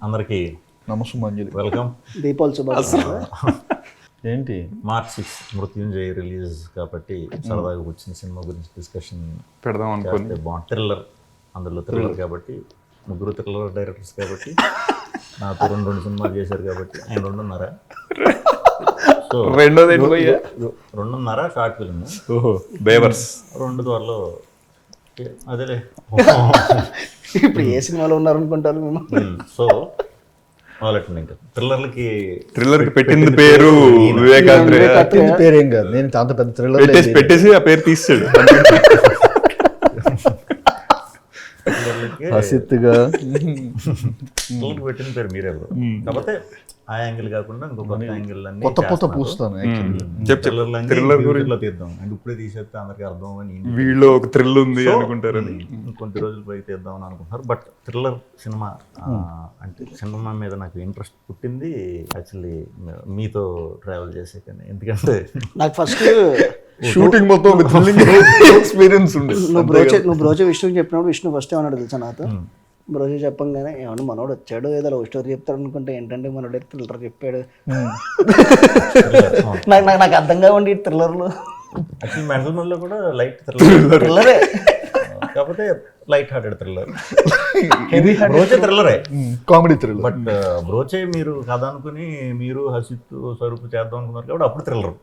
అందరికీ నమస్తే మంజరి, వెల్కమ్. దీపావళి శుభాకాంక్షలు. ఏంటి మార్చ్ 6 మృత్యుంజయ్ రిలీజ్ కాబట్టి సరదాగా వచ్చిన సినిమా గురించి డిస్కషన్ పెడదాం అనుకోని బాగుంది. థ్రిల్లర్, అందులో థ్రిల్లర్ కాబట్టి ముగ్గురు థ్రిల్లర్ డైరెక్టర్స్ కాబట్టి నాతో రెండు సినిమాలు చేశారు కాబట్టి ఆయన రెండున్నర. సో రెండోది ఏంటి భయ్యా? రెండున్నర షార్ట్ ఫిల్మ్, ఓహో బేవర్స్. రెండు త్వరలో అదేలే. ఇప్పుడు ఏ సినిమాలో ఉన్నారనుకుంటారు మేము? సో వాళ్ళకి ఇంకా థ్రిల్లర్ కి పెట్టింది పేరు వివేకాంద్రే. పెట్టింది పేరేం కాదు, నేను అంత పెద్ద థ్రిల్లర్ పెట్టేసి ఆ పేరు తీసాడు. హసిత్గా పెట్టిన పేరు మీరే. కాకపోతే ఆ యాంగిల్ కాకుండా ఇంకో కొత్త యాంగిల్ అన్ని కొత్త కొత్త పూస్తాను థ్రిల్లర్ గురించి తీద్దాం అంటే ఇప్పుడే తీసేస్తే అందరికి అర్థం అని వీళ్ళు ఒక థ్రిల్ ఉంది అనుకుంటారని కొన్ని రోజులు పైకి తీద్దాం అని అనుకుంటున్నారు. బట్ థ్రిల్లర్ సినిమా అంటే సినిమా మీద నాకు ఇంట్రెస్ట్ పుట్టింది యాక్చువల్లీ మీతో ట్రావెల్ చేసే కానీ. ఎందుకంటే నాకు ఫస్ట్ షూటింగ్ మొత్తం ఒక థ్రిల్లింగ్ ఎక్స్పీరియన్స్ ఉండే. నువ్వు బ్రోచే విష్ణుకి చెప్పినప్పుడు విష్ణు ఫస్ట్ ఏమన్నాడు తెలుసా నాతో? బ్రోచే చెప్పంగానే ఏమన్నా మనోడు వచ్చాడు ఏదో లవ్ స్టోరీ చెప్తాడు అనుకుంటే ఏంటంటే మనోడు థ్రిల్లర్ చెప్పాడు. నాకు అర్థంగా ఉండి థ్రిల్లర్లు యాక్చువల్లీ మెంటల్ కూడా లైట్ థ్రిల్లరే, కాకపోతే లైట్ హార్టెడ్ థ్రిల్లర్. బ్రోచే థ్రిల్లరే, కామెడీ థ్రిల్లర్. బట్ బ్రోచే మీరు కథ అనుకుని మీరు హసిత్ స్వరూపు చేద్దాం అనుకున్నారు కాబట్టి అప్పుడు థ్రిల్లర్.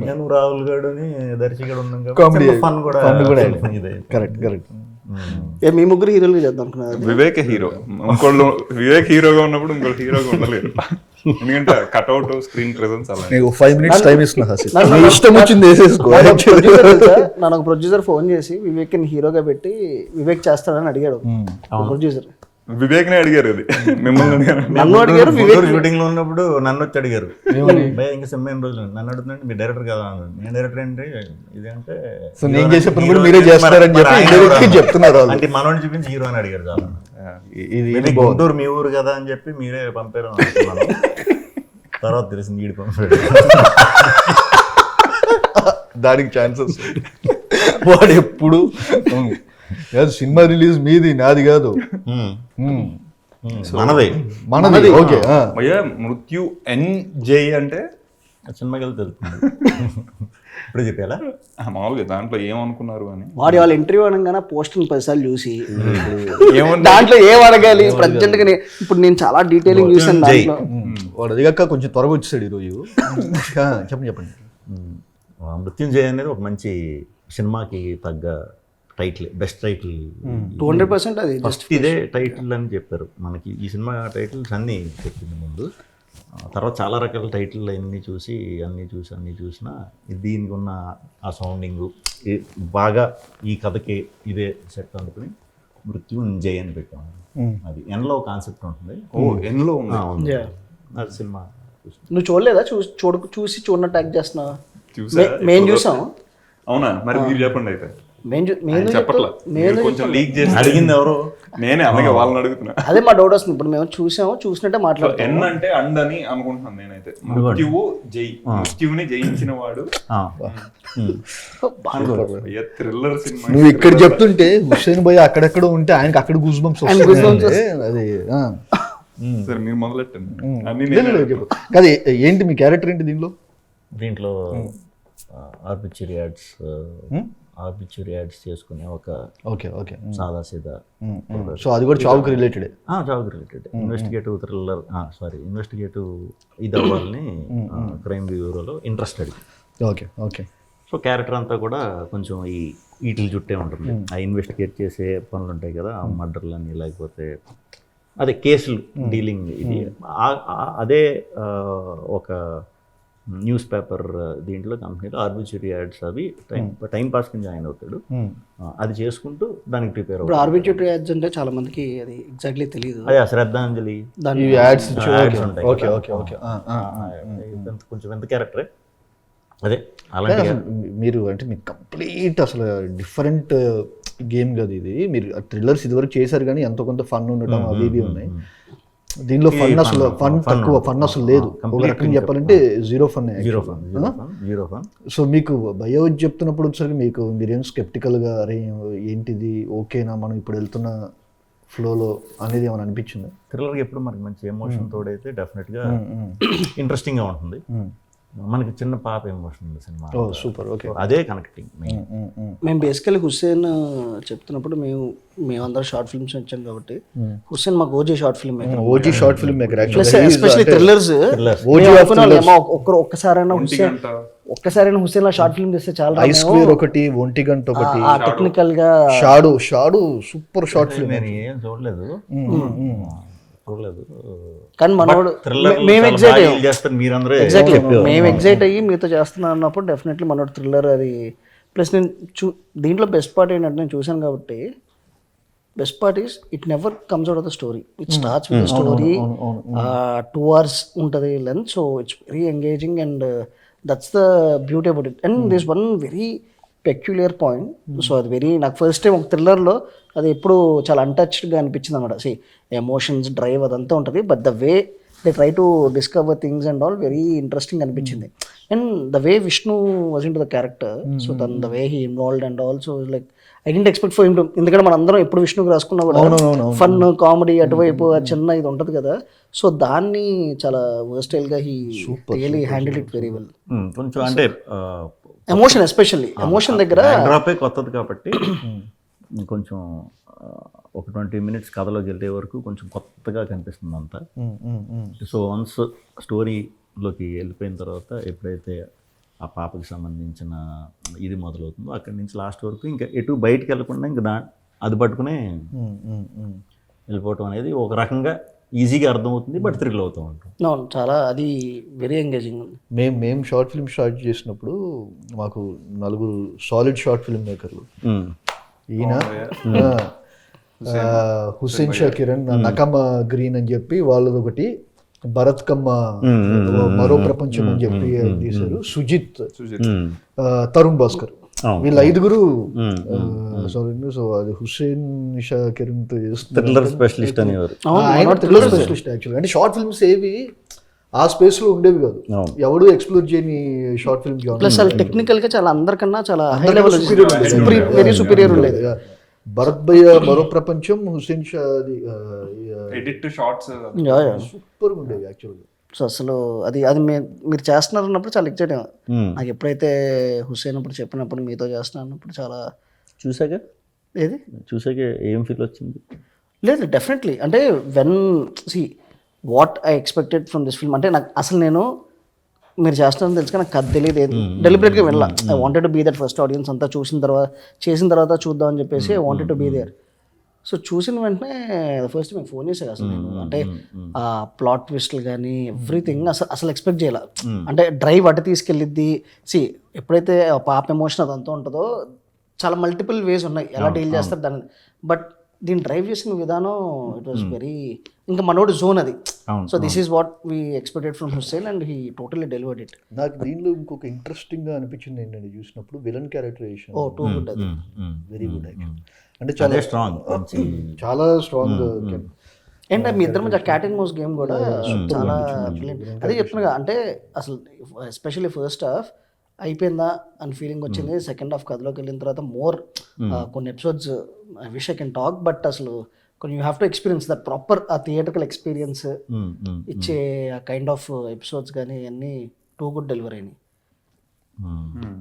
నేను రాహుల్ గారు అని దర్శకుడు ఉన్నాం కాబట్టి ఫన్ కూడా ఇదే. Correct correct. మీ ముగ్గురు హీరోలు చేద్దాం అనుకున్నారు. వివేక్ హీరో, ఇంకోళ్ళు వివేక్ హీరోగా ఉన్నప్పుడు ఇంకోళ్ళు హీరోగా ఉండలేరు. ఎందుకంటే కట్అవుట్ స్క్రీన్ ప్రెజెన్స్ అలా. నీకు 5 minutes టైం ఇస్తున్నా హసిత్, నీ ఇష్టం వచ్చింది వేసేసుకో. నాకు ప్రొడ్యూసర్ ఫోన్ చేసి వివేక్ ని హీరోగా పెట్టి వివేక్ చేస్తాడని అడిగాడు ప్రొడ్యూసర్. వివేక్ నే అడిగారు, అది మిమ్మల్ని నన్ను అడిగారు. వివేక్ షూటింగ్ లో ఉన్నప్పుడు నన్ను వచ్చి అడిగారు, ఇంకా సినిమా రోజులు నన్ను అడుగుతుంటే మీ డైరెక్టర్ కదా అన్నాడు. నేను డైరెక్టర్ ఏంటి ఇదంటే సో నేను చేసే పని కూడా మీరే చేస్తారని చెప్పి చెప్తున్నారు. అంటే మనోడిని చూపించి హీరో అని అడిగారు. చాలా ఇది గుంటూరు మీ ఊరు కదా అని చెప్పి మీరే పంపారు అనుకున్నాను. తర్వాత తెలిసింది ఈడు పంపాడు. దానికి ఛాన్సెస్ వాడు ఎప్పుడు సినిమా రిలీజ్ మీది నాది కాదు, మనది. ఓకే, మృత్యు ఎన్జే అంటే సినిమాకి వెళ్తే తెలుస్తుంది. ఇప్పుడు చెప్పాలా మామూలుగా దాంట్లో ఏమనుకున్నారు అని. వాడి వాళ్ళ ఇంటర్వ్యూ అనగానే పోస్టర్ 10 సార్లు చూసి దాంట్లో ఏం అడగాలి ప్రజెంట్ గా ఇప్పుడు నేను చాలా డీటెయిలింగ్ చూసాను దాంట్లో. వాడు అదిగాక కొంచెం త్వరగా వచ్చేసాడు ఈరోజు. చెప్పండి. మృత్యుంజయ్ అనేది ఒక మంచి సినిమాకి తగ్గ టైటిల్, బెస్ట్ టైటిల్ 200%. అది ఫస్ట్ ఇదే టైటిల్ అని చెప్పారు మనకి. ఈ సినిమా టైటిల్స్ అన్నీ చెప్పింది ముందు, తర్వాత చాలా రకాల టైటిల్ అన్నీ చూసినా దీనికి ఉన్న ఆ సౌండింగ్ బాగా ఈ కథకి ఇదే సెట్ అనుకుని మృత్యుంజయ్ అని పెట్టాము. అది ఎన్లో కాన్సెప్ట్ ఉంటుంది. ఎన్లో అది సినిమా నువ్వు చూడలేదా? చూసి చూడనట్టు యాక్ట్ చేస్తున్నావా? మేము చూసాం. అవునా? మరి మీరు చెప్పండి అయితే. చెప్పట్లా, కొంచెం లీక్ చేసి అడిగింది ఎవరు? నేనే, అలాగే వాళ్ళని అడుగుతున్నా. అదే మా డౌట్ వస్తుంది. ఇప్పుడు మేము చూసినట్టే మాట్లాడుతాం. ఎన్ అంటే అండ్ అని అనుకుంటున్నాను నేనైతే. మృత్యువు జై, మృత్యువుని జయించిన వాడు. థ్రిల్లర్ సినిమా నువ్వు ఇక్కడ చెప్తుంటే హుస్సేన్ భయ్య అక్కడెక్కడ ఉంటే ఆయనకి అక్కడ గూస్ బంప్స్ వస్తాయి. అది సరే మీరు మొదలెట్టండి. కాదు, ఏంటి మీ క్యారెక్టర్ ఏంటి దీంట్లో ఆర్బిట్యూరీ యాడ్స్ చేసుకునే ఒక సాదా సీదా. సో అది కూడా చావుకి రిలేటెడ్. ఇన్వెస్టిగేటివ్ థ్రిల్లర్, ఇన్వెస్టిగేటివ్ ఇది అవ్వాలని క్రైమ్ బ్యూరోలో ఇంట్రెస్టెడ్. ఓకే. సో క్యారెక్టర్ అంతా కూడా కొంచెం వీటిల చుట్టే ఉంటుంది. ఆ ఇన్వెస్టిగేట్ చేసే పనులు ఉంటాయి కదా, మర్డర్లని లేకపోతే అదే కేసులు డీలింగ్. ఇది అదే ఒక న్యూస్ పేపర్ దీంట్లో కంపెనీలో ఆర్బిట్యూరీ యాడ్స్ అవి టైం పాస్ కింద జాయిన్ అవుతాడు. అది చేసుకుంటూ దానికి ప్రిపేర్ అవుతాడు. ఆర్బిట్యూరీ యాడ్స్ అంటే చాలా మందికి అది ఎగ్జాక్ట్లీ తెలియదు. అదే శ్రద్ధాంజలి ఉంటాయి. కొంచెం ఎంత క్యారెక్టరే అదే అలాంటి. మీరు అంటే మీకు కంప్లీట్ అసలు డిఫరెంట్ గేమ్ కదా ఇది. మీరు థ్రిల్లర్స్ ఇదివరకు చేశారు కానీ ఎంతో కొంత ఫన్ ఉండటం అవి ఇవి ఉన్నాయి. దీనిలో ఫన్ తక్కువ, ఫన్ అసలు లేదు. ఒక రకంగా చెప్పాలంటే జీరో ఫన్. సో మీకు భయ చెప్తున్నప్పుడు వచ్చేసరికి మీరేం స్కెప్టికల్గా అరే ఏంటిది ఓకేనా మనం ఇప్పుడు వెళ్తున్న ఫ్లోలో అనేది ఏమైనా అనిపించింది? థ్రిల్లర్కి ఎప్పుడు మనకి మంచి ఎమోషన్ తోడైతే డెఫినెట్గా ఇంట్రెస్టింగ్గా ఉంటుంది. మనకి చిన్న పాప ఎమోషన్ ఉంది సినిమా, ఓ సూపర్, ఓకే. అదే కనెక్టింగ్. మేము బేసికలీ హుస్సేన్ చెప్తున్నప్పుడు మేమందరం షార్ట్ ఫిల్మ్స్ వచ్చాం కాబట్టి హుస్సేన్ మాకు OG short film maker. OG short film maker especially thrillers ఒక్కసారైనా హుస్సేన్ లా షార్ట్ ఫిల్మ్ చేస్తే చాలా ఐస్ క్లియర్ ఒకటి, ఒంటి గంట ఒకటి, ఆ టెక్నికల్ గా షాడు సూపర్ షార్ట్ ఫిల్మ్. నేను ఏం చూడలేదు కానీ మనోడు మేము ఎగ్జైట్ అయ్యి మీతో చేస్తున్నాను అన్నప్పుడు డెఫినెట్లీ మనోడు థ్రిల్లర్ అది. ప్లస్ నేను దీంట్లో బెస్ట్ పార్ట్ ఏంటంటే నేను చూసాను కాబట్టి best part is it never comes out of the story. It starts with the story. 2 hours ఉంటుంది length, so it's very engaging and that's the beauty about it. And this one very peculiar point. So అది very నాకు first time ఒక థ్రిల్లర్లో అది ఎప్పుడు చాలా అన్టచ్డ్గా అనిపించింది అనమాట. C emotions drive అదంతా ఉంటుంది, but the way they try to discover things and all very interesting అనిపించింది. And the way Vishnu was in to the character, so the way he involved and also like I didn't expect for him to, ఎందుకంటే మన అందరం ఎప్పుడు విష్ణుకి రాసుకున్నా కూడా fun comedy అటువైపు చిన్న ఇది ఉంటుంది కదా, సో దాన్ని చాలా వర్స్టైల్గా he really handle it very well. కొంచెం అంటే ఎమోషన్, ఎస్పెషల్లీ ఎమోషన్ దగ్గర డ్రాపే కొత్తది కాబట్టి కొంచెం ఒక 20 minutes కథలోకి వెళ్ళే వరకు కొంచెం కొత్తగా కనిపిస్తుంది అంతా. సో వన్స్ స్టోరీలోకి వెళ్ళిపోయిన తర్వాత ఎప్పుడైతే ఆ పాపకి సంబంధించిన ఇది మొదలవుతుందో అక్కడి నుంచి లాస్ట్ వరకు ఇంకా ఎటు బయటికి వెళ్ళకుండా ఇంకా అది పట్టుకునే వెళ్ళిపోవటం అనేది ఒక రకంగా ఈజీగా అర్థమవుతుంది, బట్ థ్రిల్ అవుతూ ఉంటుంది. అవును, చాలా అది వెరీ ఎంగేజింగ్. మేము షార్ట్ ఫిల్మ్ స్టార్ట్ చేసినప్పుడు మాకు 4 సాలిడ్ షార్ట్ ఫిల్మ్ మేకర్లు, ఈయన హుస్సేన్ షా కిరణ్, నకమ గ్రీన్ అని చెప్పి వాళ్ళది ఒకటి, భరత్ కమ్మ మరో ప్రపంచం అని చెప్పి తీశారు, సుజిత్, తరుణ్ భాస్కర్, వీళ్ళ 5 సో అది హుస్సేన్ షా కిరణ్ తో థ్రిల్లర్ స్పెషలిస్ట్ అనేవారు. థ్రిల్లర్ స్పెషలిస్ట్ యాక్చువల్గా. అంటే షార్ట్ ఫిల్మ్స్ ఏవి ఆ స్పేస్ లో ఉండేవి కాదు, ఎవడు ఎక్స్ప్లోర్ చేయని షార్ట్ ఫిల్మ్. ప్లస్ చాలా టెక్నికల్ గా చాలా అందరికన్నా చాలా హై లెవెల్ వెరీ సుపీరియర్ ఉండేది. భరత్ భయ్య మరో ప్రపంచం, Hussain Shah edit shorts super ఉండేవి యాక్చువల్గా. సో అసలు అది మీరు చేస్తున్నారు అన్నప్పుడు చాలా ఎక్సైట్ నాకు ఎప్పుడైతే హుస్సేన్ అప్పుడు చెప్పినప్పుడు మీతో చేస్తున్నా అన్నప్పుడు చాలా చూసాక ఏం ఫీల్ వచ్చింది? లేదు డెఫినెట్లీ, అంటే when see what I expected from this film, అంటే నాకు అసలు నేను మీరు చేస్తున్నారని తెలుసు నాకు కథ తెలియదు, డెలిబరేట్గా వెళ్ళా. I wanted to be that first audience అంతా చేసిన తర్వాత చూద్దామని చెప్పేసి I wanted to be there. So చూసిన వెంటనే ఫస్ట్ మీకు ఫోన్ చేశాను అసలు నేను, అంటే ఆ ప్లాట్ ట్విస్ట్లు కానీ ఎవ్రీథింగ్ అసలు ఎక్స్పెక్ట్ చేయాల. అంటే డ్రైవ్ అటు తీసుకెళ్ళిద్ది. ఎప్పుడైతే పాప ఎమోషన్ అదంతా ఉంటుందో చాలా మల్టిపుల్ వేస్ ఉన్నాయి ఎలా డీల్ చేస్తారు దాన్ని, బట్ దీన్ని డ్రైవ్ చేసిన విధానం ఇట్ వాస్ వెరీ ఇంకా మనోడి జోన్ అది. So this is what we expected from Hussain and he totally delivered it. నాకు దీనిలో ఇంకొక ఇంట్రెస్టింగ్ గా అనిపించింది ఏంటంటే చూసినప్పుడు విలన్ క్యారెక్టరైజేషన్ టూ గుడ్, అది వెరీ గుడ్ యాక్చువల్. అంటే చాలా స్ట్రాంగ్, చాలా స్ట్రాంగ్. అండ్ మీ ఇద్దరి మధ్య క్యాట్ అండ్ మౌస్ గేమ్ కూడా చాలా అదే చెప్తున్నా. అంటే అసలు ఎస్పెషల్లీ ఫస్ట్ హాఫ్ అయిపోయిందా అని ఫీలింగ్ వచ్చింది. సెకండ్ హాఫ్ కథలోకి వెళ్ళిన తర్వాత మోర్ కొన్ని episodes I wish I can talk, but అసలు కొన్ని you have to experience that proper ఆ థియేటర్కల్ ఎక్స్పీరియన్స్ ఇచ్చే ఆ కైండ్ ఆఫ్ ఎపిసోడ్స్ కానీ అన్నీ టూ గుడ్ డెలివరీ అయినాయి.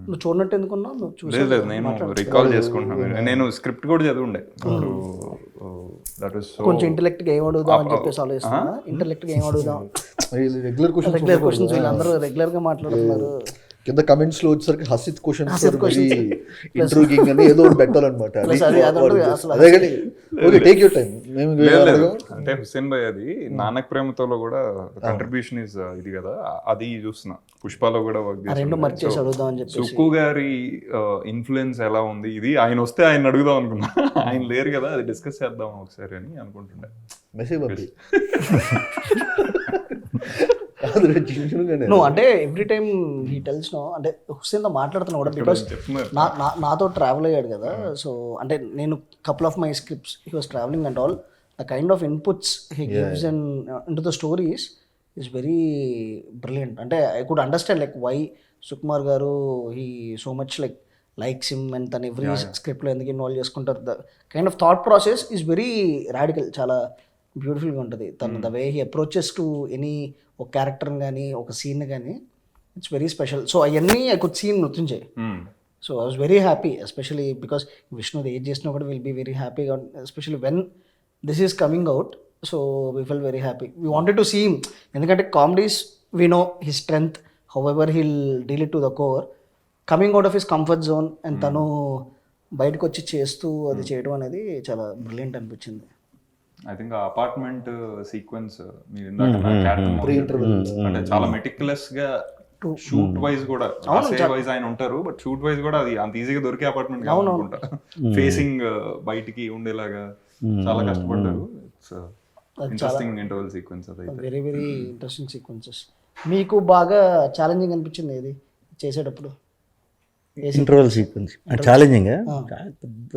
నువ్వు చూడనట్టు ఎందుకున్నావు? నువ్వు చూసలేదు, నేను రికాల్ చేసుకుంటున్నాను. నేను స్క్రిప్ట్ కూడా చదివిండే. కొంచెం ఇంటెలెక్ట్ గా ఏం అడుగుదాం అని చెప్పేసి ఆలోచిస్తున్నా. ఇంటెలెక్ట్ గా ఏం అడుగుదాం, రెగ్యులర్ క్వశ్చన్స్ వీళ్ళందరూ రెగ్యులర్ గా మాట్లాడుతున్నారు. కింద కమెంట్స్ లో వచ్చేసరికి హసిత్ క్వశ్చన్స్ ఇంట్రోగింగ్ అని ఏదో పెట్టాలన్నమాట. అదే కానీ ఓకే, టేక్ యువర్ టైం. అంటే హుస్సేన్ భాయ్ అది నానక్ ప్రేమతోలో కూడా కంట్రిబ్యూషన్ ఇస్ ఇది కదా, అది చూస్తున్నా. పుష్పలో కూడా వర్క్ చేస్తున్నా. సుక్కు గారి ఇన్ఫ్లుయెన్స్ ఎలా ఉంది, ఇది ఆయన వస్తే ఆయన అడుగుదాం అనుకున్నా. ఆయన లేరు కదా, అది డిస్కస్ చేద్దాం ఒకసారి అని అనుకుంటుండే. మెసేజ్ పంపి. అంటే every time he tells no, అంటే హుస్సేన్తో మాట్లాడుతున్నా కూడా బికాస్ నాతో ట్రావెల్ అయ్యాడు కదా. సో అంటే నేను couple of my scripts he was travelling and all the kind of inputs he gives and into the stories is very brilliant. అంటే I could understand like why Sukumar garu he so much like likes him and తను every స్క్రిప్ట్లో ఎందుకు involve చేసుకుంటారు. The kind of thought process is very radical, చాలా బ్యూటిఫుల్గా ఉంటుంది. తను the way he approaches to any ఒక క్యారెక్టర్ని కానీ ఒక సీన్ కానీ ఇట్స్ వెరీ స్పెషల్. సో అవన్నీ I could seen Mrityunjay. So I was very happy, especially because Vishnu age చేసినా కూడా విల్ బీ వెరీ హ్యాపీగా, especially when this is coming out. So we fell very happy, we wanted to see him. ఎందుకంటే comedies we know his strength, however he'll deal it to the core, coming out of his comfort zone and తను బయటకు వచ్చి చేస్తూ అది చేయడం అనేది చాలా brilliant అనిపించింది. ఐ థింక్ ఆ అపార్ట్మెంట్ సీక్వెన్స్ మీరు అంటే చాలా మెటిక్యులస్ గా షూట్ వైజ్ కూడా వైజ్ ఆయన ఉంటారు, బట్ షూట్ వైజ్ కూడా అది అంత ఈజీగా దొరికే అపార్ట్మెంట్ కావాలనుకుంటా. ఫేసింగ్ బయటికి ఉండేలాగా చాలా కష్టపడ్డారు. ఇంట్రెస్టింగ్ ఇంటర్వెల్ సీక్వెన్స్ అది వెరీ వెరీ ఇంట్రెస్టింగ్ సీక్వెన్సెస్. మీకు బాగా ఛాలెంజింగ్ అనిపించింది ఏది చేసేటప్పుడు? ఇంటర్వెల్ సీక్వెన్స్ ఛాలెంజింగ్,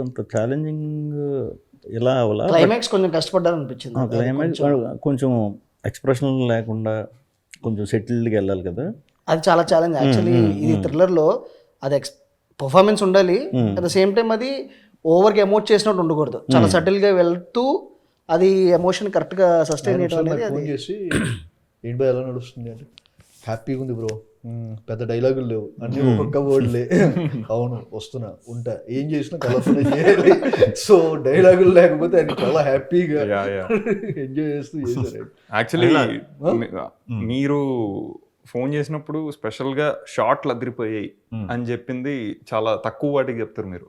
అంత ఛాలెంజింగ్ ఇలా అవలా. క్లైమాక్స్ కొంచెం కష్టపడ్డారు అనిపించింది. క్లైమాక్స్ కొంచెం ఎక్స్ప్రెషన్ లేకుండా కొంచెం సెటిల్డ్గా వెళ్ళాలి కదా, అది చాలా ఛాలెంజ్ యాక్చువల్లీ. ఇది థ్రిల్లర్లో అది పర్ఫార్మెన్స్ ఉండాలి, అట్ ద సేమ్ టైం అది ఓవర్గా ఎమోట్ చేసినట్టు ఉండకూడదు, చాలా సటిల్గా వెళ్తూ అది ఎమోషన్ కరెక్ట్గా సస్టైన్ చేయడం అనేది. ఫోన్ చేసి ఏంటి బై ఎలా నడుస్తుంది అంటే, హ్యాపీగా ఉంది బ్రో, పెద్ద డైలాగులు లేవు, అన్ని ఒక్కొక్క వర్డ్లే, అవును వస్తున్నా ఉంటా, ఏం చేసినా కలర్ఫుల్ చేయాలి. సో డైలాగులు లేకపోతే ఆయన చాలా హ్యాపీగా ఎంజాయ్ చేస్తూ చేశారు. యాక్చువల్లీ మీరు ఫోన్ చేసినప్పుడు స్పెషల్గా షార్ట్లు అదిరిపోయాయి అని చెప్పింది చాలా తక్కువ వాటికి చెప్తారు మీరు.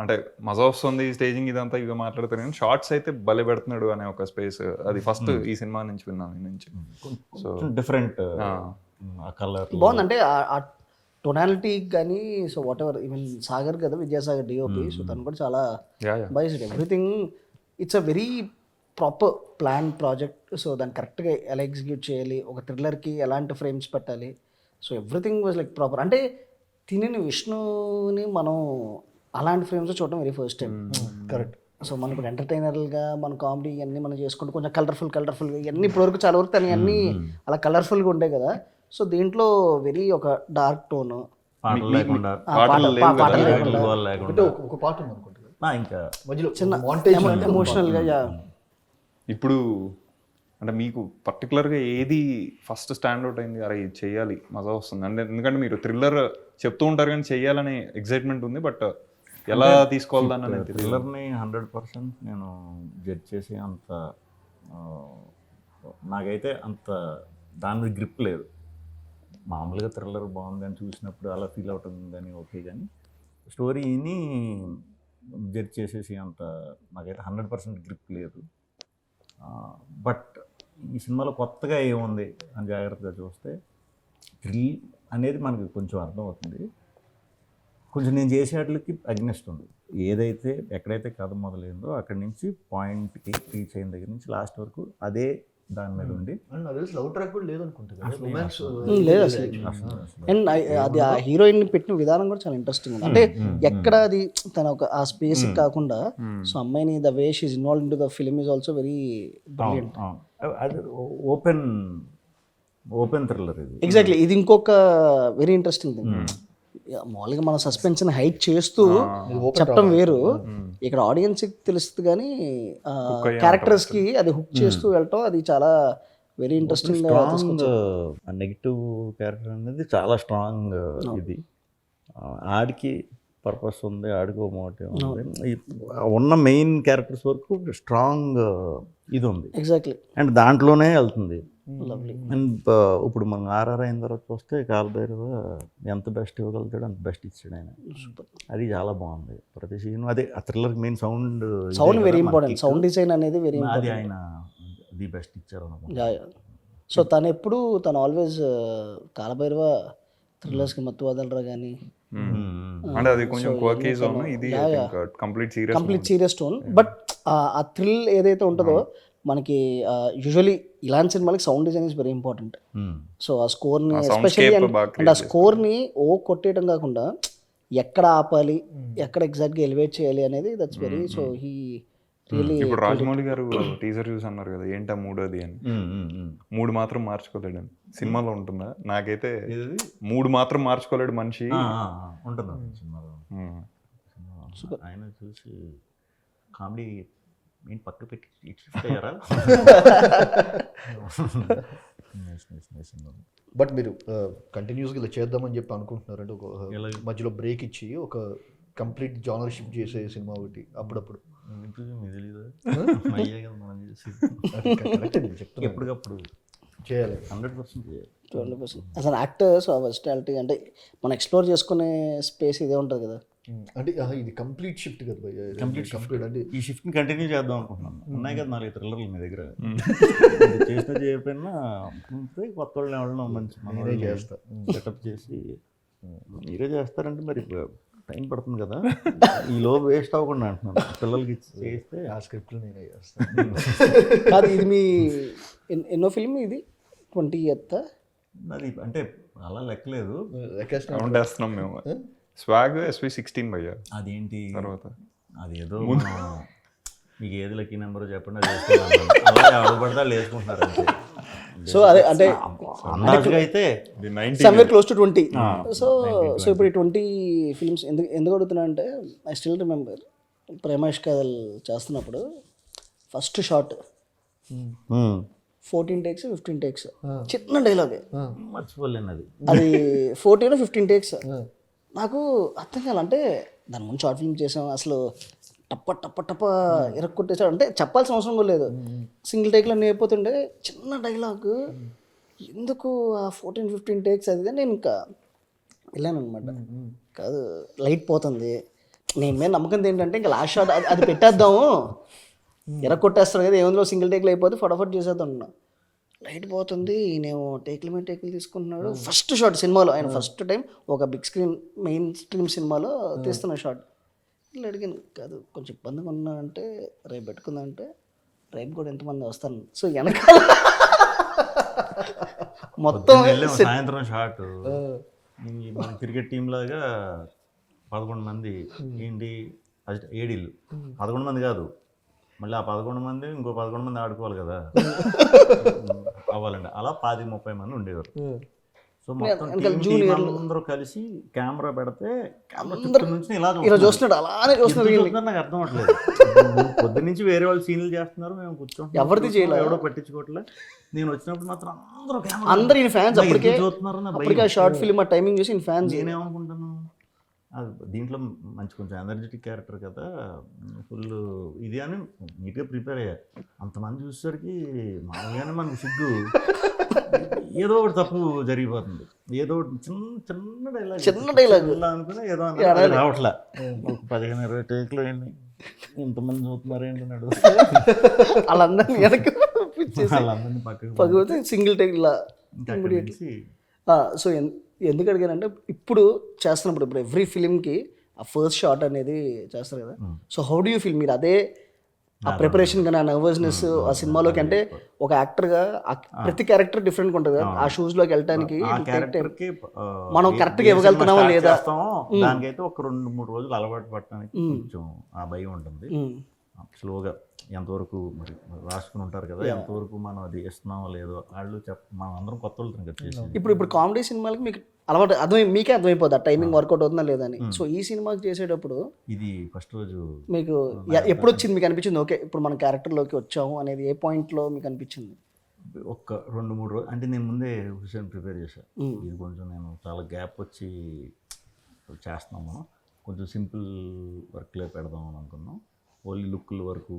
అంటే మజా వస్తుంది స్టేజింగ్ ఇదంతా ఇక మాట్లాడతారు, కానీ షార్ట్స్ అయితే భలే పెడుతున్నాడు అనే ఒక స్పేస్ అది ఫస్ట్ ఈ సినిమా నుంచి విన్నాను నుంచి. సో డిఫరెంట్ కలర్ బాగుంది, అంటే ఆ టొనాలిటీ కానీ. So whatever, even Sagar కదా, విద్యాసాగర్ డిఓపి, సో తను కూడా చాలా biased everything. It's a very proper plan project. So దాన్ని కరెక్ట్గా ఎలా ఎగ్జిక్యూట్ చేయాలి, ఒక థ్రిల్లర్కి ఎలాంటి ఫ్రేమ్స్ పెట్టాలి, so everything was like proper. అంటే తినని విష్ణుని మనం అలాంటి ఫ్రేమ్స్ చూడడం very first time. Correct. So మనం ఇప్పుడు ఎంటర్టైనర్గా మన కామెడీ ఇవన్నీ మనం చేసుకుంటూ కొంచెం కలర్ఫుల్గా ఇవన్నీ ఇప్పటివరకు చాలా వరకు తను అన్నీ అలా కలర్ఫుల్గా ఉంటాయి కదా. సో దీంట్లో వెరీ ఒక డార్క్ టోన్, పాటలు లేకుండా ఒక పాట ఉంది అనుకుంటా ఇంకా మధ్యలో చిన్న ఎమోషనల్గా. ఇప్పుడు అంటే మీకు పర్టికులర్గా ఏది ఫస్ట్ స్టాండ్అవుట్ అయింది, అరే ఇది చేయాలి మజా వస్తుంది అంటే? ఎందుకంటే మీరు థ్రిల్లర్ చెప్తూ ఉంటారు కానీ చేయాలనే ఎక్సైట్మెంట్ ఉంది, బట్ ఎలా తీసుకోవాలని థ్రిల్లర్ని 100% నేను జడ్జ్ చేసి అంత నాకైతే అంత దాని మీద గ్రిప్ లేదు. మామూలుగా థ్రిల్లర్ బాగుంది అని చూసినప్పుడు అలా ఫీల్ అవుతుంది కానీ ఓకే, కానీ స్టోరీని జడ్జ్ చేసేసి అంత నాకైతే 100% గ్రిప్ లేదు. బట్ ఈ సినిమాలో కొత్తగా ఏముంది అని జాగ్రత్తగా చూస్తే థ్రిల్ అనేది మనకి కొంచెం అర్థమవుతుంది. కొంచెం నేను చేసేట్లకి అగ్నెస్ట్ ఉంది. ఏదైతే ఎక్కడైతే కథ మొదలైందో అక్కడి నుంచి పాయింట్కి రీచ్ అయిన దగ్గర నుంచి లాస్ట్ వరకు అదే దాని మీద ఉండి లవ్ ట్రాక్ కూడా లేదు లేదు అసలు. అండ్ అది ఆ హీరోయిన్ పెట్టిన విధానం కూడా చాలా ఇంట్రెస్టింగ్ ఉంది. అంటే ఎక్కడ అది తన ఒక ఆ స్పేస్ కాకుండా, సో అమ్మాయిని the way she is involved in to the film is also very brilliant. అది ఓపెన్ థ్రిల్లర్ ఇది. ఎగ్జాక్ట్లీ, ఇది ఇంకొక వెరీ ఇంట్రెస్టింగ్ థింగ్. మామూలుగా మన సస్పెన్షన్ హైట్ చేస్తూ చెప్పడం వేరు, ఇక్కడ ఆడియన్స్కి తెలుస్తుంది కానీ క్యారెక్టర్స్కి అది హుక్ చేస్తూ వెళ్ళటం అది చాలా వెరీ ఇంట్రెస్టింగ్. నెగిటివ్ క్యారెక్టర్ అనేది చాలా స్ట్రాంగ్. ఇది ఆడికి పర్పస్ ఉంది, ఆడికి మోటివ్ ఉంది, ఉన్న మెయిన్ క్యారెక్టర్స్ వరకు స్ట్రాంగ్ ఇది ఉంది. ఎగ్జాక్ట్లీ, అండ్ దాంట్లోనే వెళ్తుంది. లవ్లీ. అండ్ ఇప్పుడు మనం ఆర్ఆర్ అయిన తర్వాత చూస్తే కాలభైరవ ఎంత బెస్ట్ ఇవ్వగలుగుతాడు అంత బెస్ట్ ఇచ్చాడు ఆయన. అది చాలా బాగుంది ప్రతి సీన్. అదే ఆ thriller main sound very important. Sound design అనేది వెరీ అది ఆయన ది బెస్ట్ ఇచ్చారు. సో తను ఆల్వేస్ కాలభైరవ థ్రిల్లర్స్కి మత్తు వదలరా కానీ అంటే అది కొంచెం క్వర్కీ జోన్, ఇది కంప్లీట్ సీరియస్ టోన్. బట్ ఆ థ్రిల్ ఏదైతే ఉంటుందో మనకి యూజువలీ ఇలాంటి సినిమాలకి sound design is very important. So ఆ స్కోర్ని ఎస్పెషల్లీ అండ్ ఆ స్కోర్ని కొట్టేయడం కాకుండా ఎక్కడ ఆపాలి, ఎక్కడ ఎగ్జాక్ట్గా ఎలివేట్ చేయాలి అనేది that's very. So he really ఇప్పుడు రాజమౌళి గారు టీజర్ చూసి అన్నారు కదా ఏంటా మూడోది అని. 3 మాత్రం మార్చుకోలేడు సినిమాలో ఉంటుందా? నాకైతే 3 మాత్రం మార్చుకోలేడు మనిషి ఉంటుంది సినిమాలో. ఆయన చూసి కామెడీ ఏంటి పక్క పెట్టి షిఫ్ట్ అయ్యారా? బట్ మీరు కంటిన్యూస్గా ఇలా చేద్దామని చెప్పి అనుకుంటున్నారంటే ఒక మధ్యలో బ్రేక్ ఇచ్చి ఒక కంప్లీట్ జానర్ షిఫ్ట్ చేసే సినిమా ఒకటి అప్పుడప్పుడు ఎప్పటికప్పుడు చేయాలి. 100% చేయాలి. 100%. అసలు యాక్టర్స్ వర్సిటాలిటీ అంటే మనం ఎక్స్ప్లోర్ చేసుకునే స్పేస్ ఇదే ఉంటుంది కదా. అంటే ఇది కంప్లీట్ షిఫ్ట్ కదా భయ్యా, కంప్లీట్ అంటే ఈ షిఫ్ట్ని కంటిన్యూ చేద్దాం అనుకుంటున్నాను. ఉన్నాయి కదా 4 థ్రిల్లర్లు మీ దగ్గర, చేసినా చేయకపోయినా కొత్త వాళ్ళు ఎవరైనా మంచి నేనే చేస్తా సెటప్ చేసి మీరే చేస్తారంటే మరి టైం పడుతుంది కదా, ఈ లో వేస్ట్ అవ్వకుండా అంటున్నాను. పిల్లలకి చేస్తే ఆ స్క్రిప్ట్లు నేనే చేస్తాను. కాదు ఇది మీ ఎన్నో ఫిల్మ్ ఇది 20th? అది అంటే అలా లెక్కలేదు, కౌంట్ వేస్తున్నాం మేము. స్వాగ్ SV16 భయ్యా. అదేంటి తర్వాత అది ఏదో మీకు ఏది లక్కీ నెంబర్ చెప్పండి అది వేసుకుంటాను. అలా ఎవరు పడితే వాళ్ళు వేసుకుంటున్నారు అంతే. సో అదే అంటే అందాజుగా అయితే సమ్వేర్ క్లోజ్ టు 20. సో ఇప్పుడు ఈ 20 ఫిల్మ్స్ ఎందుకు అడుగుతున్నా అంటే ఐ స్టిల్ రిమెంబర్ ప్రేమేష్ కథల్ చేస్తున్నప్పుడు ఫస్ట్ షాట్ 14 takes 15 takes చిన్న డైలాగ్ మర్చిపోలేను. అది 14 or 15 takes. నాకు అర్థం కాలంటే దాని ముందు షార్ట్ ఫిల్మ్ చేసాం, అసలు టప్ప టప్ప టప్ప ఇరక్కొట్టేసాడు. అంటే చెప్పాల్సిన అవసరం కూడా లేదు, సింగిల్ టేక్లో నేర్పోతుండే చిన్న డైలాగ్ ఎందుకు ఆ 14-15 takes అది నేను ఇంకా వెళ్ళాను అనమాట. కాదు లైట్ పోతుంది, నేను మీద నమ్మకం ఏంటంటే ఇంకా లాస్ట్ షాట్ అది పెట్టేద్దాము, ఎరక్కొట్టేస్తారు కదా ఏముందో సింగిల్ టేక్లో అయిపోతే ఫటాఫట్ చేసేద్దాం అన్నా. లైట్ పోతుంది, నేను టేక్ల మీద టేకులు తీసుకుంటున్నాడు. ఫస్ట్ షాట్ సినిమాలో ఆయన ఫస్ట్ టైం ఒక బిగ్ స్క్రీన్ మెయిన్ స్ట్రీమ్ సినిమాలో తీస్తున్న షాట్. ఇలా అడిగాను కాదు కొంచెం ఇబ్బందిగా ఉన్నా అంటే రేపు పెట్టుకుందంటే రేపు కూడా ఎంతమంది వస్తాను. సో వెనకాల మొత్తం సాయంత్రం షాట్ మన క్రికెట్ టీం లాగా 11 మంది ఏంటి ఏడీలు 11 మంది కాదు, మళ్ళీ ఆ 11 మంది ఇంకో 11 మంది ఆడుకోవాలి కదా అవ్వాలండి. అలా 10-30 మంది ఉండేవారు. సో మొత్తం అందరూ కలిసి కెమెరా పెడితే కెమెరా నుంచి ఇలా చూస్తున్నాడు, అలానే చూస్తున్నాడు. నాకు అర్థం అవట్లేదు, పొద్దు నుంచి వేరే వాళ్ళు సీన్లు చేస్తున్నారు, మేము కూర్చోండి ఎవరిది చేయలేదు, ఎవడో పట్టించుకోవట్లేదు. నేను వచ్చినప్పుడు మాత్రం అందరూ ఈయన ఫ్యాన్స్. అప్పటికే షార్ట్ ఫిల్మ్ ఆ టైమింగ్ చూసి ఈయన ఫ్యాన్స్. నేనేమనుకుంటాను అది దీంట్లో మంచి కొంచెం ఎనర్జెటిక్ క్యారెక్టర్ కదా ఫుల్ ఇది అని నీట్గా ప్రిపేర్ అయ్యా. అంతమంది చూసేసరికి మామూలుగానే మనకు సిగ్గు, ఏదో ఒకటి తప్పు జరిగిపోతుంది, ఏదో ఒకటి చిన్న డైలాగ్ అనుకుని ఏదో రావట్లే. 15-20 టేక్లు ఏంటి ఇంతమంది చూస్తున్నారు ఏంటి అన్నాడు. వాళ్ళందరినీ వాళ్ళందరినీ పక్కకు సింగిల్ టేక్ ఇలా. సో ఎందుకు అడిగానంటే ఇప్పుడు చేస్తున్నప్పుడు ఇప్పుడు ఎవ్రీ ఫిలింకి ఆ ఫస్ట్ షాట్ అనేది చేస్తారు కదా. So how do you feel మీరు అదే ఆ ప్రిపరేషన్ కానీ ఆ నర్వస్నెస్ ఆ సినిమాలోకి అంటే ఒక యాక్టర్గా ప్రతి క్యారెక్టర్ డిఫరెంట్గా ఉంటుంది కదా, ఆ షూస్లోకి వెళ్ళడానికి మనం కరెక్ట్గా ఇవ్వగలుగుతున్నామా లేదా దానికైతే ఒక 2-3 రోజులు అలవాటు పడటానికి కొంచెం ఆ భయం ఉంటుంది. స్లోగా ఎంతవరకు మరి రాసుకుని ఉంటారు కదా, ఎంతవరకు మనం అది ఇస్తున్నామో లేదో వాళ్ళు మనం అందరం కొత్త వాళ్ళు. ఇప్పుడు కామెడీ సినిమాలకి మీకు అలవాటు మీకే అర్థమైపోద్ది ఆ టైమింగ్ వర్కౌట్ అవుతుందా లేదా అని. సో ఈ సినిమాకి చేసేటప్పుడు ఇది ఫస్ట్ రోజు మీకు ఎప్పుడు వచ్చింది మీకు అనిపించింది ఓకే ఇప్పుడు మన క్యారెక్టర్లోకి వచ్చాము అనేది ఏ పాయింట్లో మీకు అనిపించింది? ఒక 2-3 రోజులు అంటే నేను ముందే హుసేన్ ప్రిపేర్ చేశాను. ఇది కొంచెం నేను చాలా గ్యాప్ వచ్చి చేస్తున్నాం, మనం కొంచెం సింపుల్ వర్క్లే పెడదాం అని అనుకున్నాం. ఓన్లీ లుక్కుల వరకు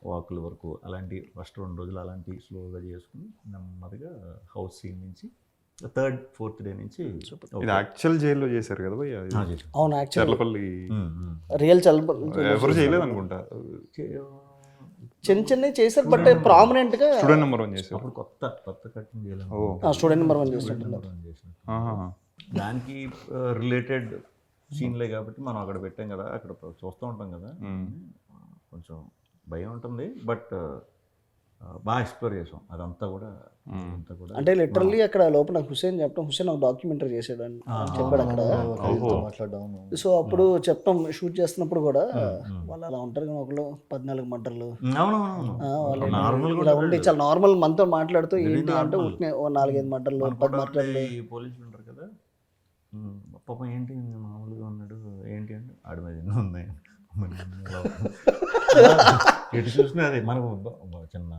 వాకుల వరకు అలాంటి ఫస్ట్ 2 రోజులు అలాంటి స్లోగా చేసుకుని నెమ్మదిగా హౌస్ సీన్ నుంచి 3rd-4th డే నుంచి ఇది యాక్చువల్ జైల్లో చేశారు కదా భయ్యా. అవును యాక్చువల్ చర్లపల్లి రియల్ ఎవరు చేయలేదు అనుకుంటా, చిన్న చేశారు బట్ ప్రామినెంట్ గా స్టూడెంట్ నెంబర్ 1 చేశారు. అప్పుడు కొత్త కటింగ్ చేయాలి, స్టూడెంట్ నెంబర్ 1 చేశారు. దానికి రిలేటెడ్ సీన్లే కాబట్టి మనం అక్కడ పెట్టాం కదా, అక్కడ చూస్తూ ఉంటాం కదా, కొంచెం భయం ఉంటుంది. బట్ బాగా ఎక్స్ప్లోర్ చేసాం, అదంతా కూడా అంతా కూడా అంటే లిటరల్లీ అక్కడ లోపల హుసేన్ చెప్పడం, హుసేన్ ఒక డాక్యుమెంటరీ చేసాడు అని చెప్పాడు అక్కడ. మాట్లాడదాం. సో అప్పుడు చెప్తాం షూట్ చేస్తున్నప్పుడు కూడా వాళ్ళు అలా ఉంటారు కానీ ఒకళ్ళు 14 మర్డర్లు అవునవును వాళ్ళు నార్మల్ ఇలా ఉండి చాలా నార్మల్ మనతో మాట్లాడుతూ ఏంటి అంటే ఉట్టినే ఓ 4-5 మర్డర్లు 10 మర్డర్లు. పోలీసులు ఉంటారు కదా, పాపం ఏంటి మామూలుగా ఉన్నాడు ఏంటి అంటే ఆడి మీద ఎన్నో ఉన్నాయి ఎటు చూసినా అది మనకు చిన్న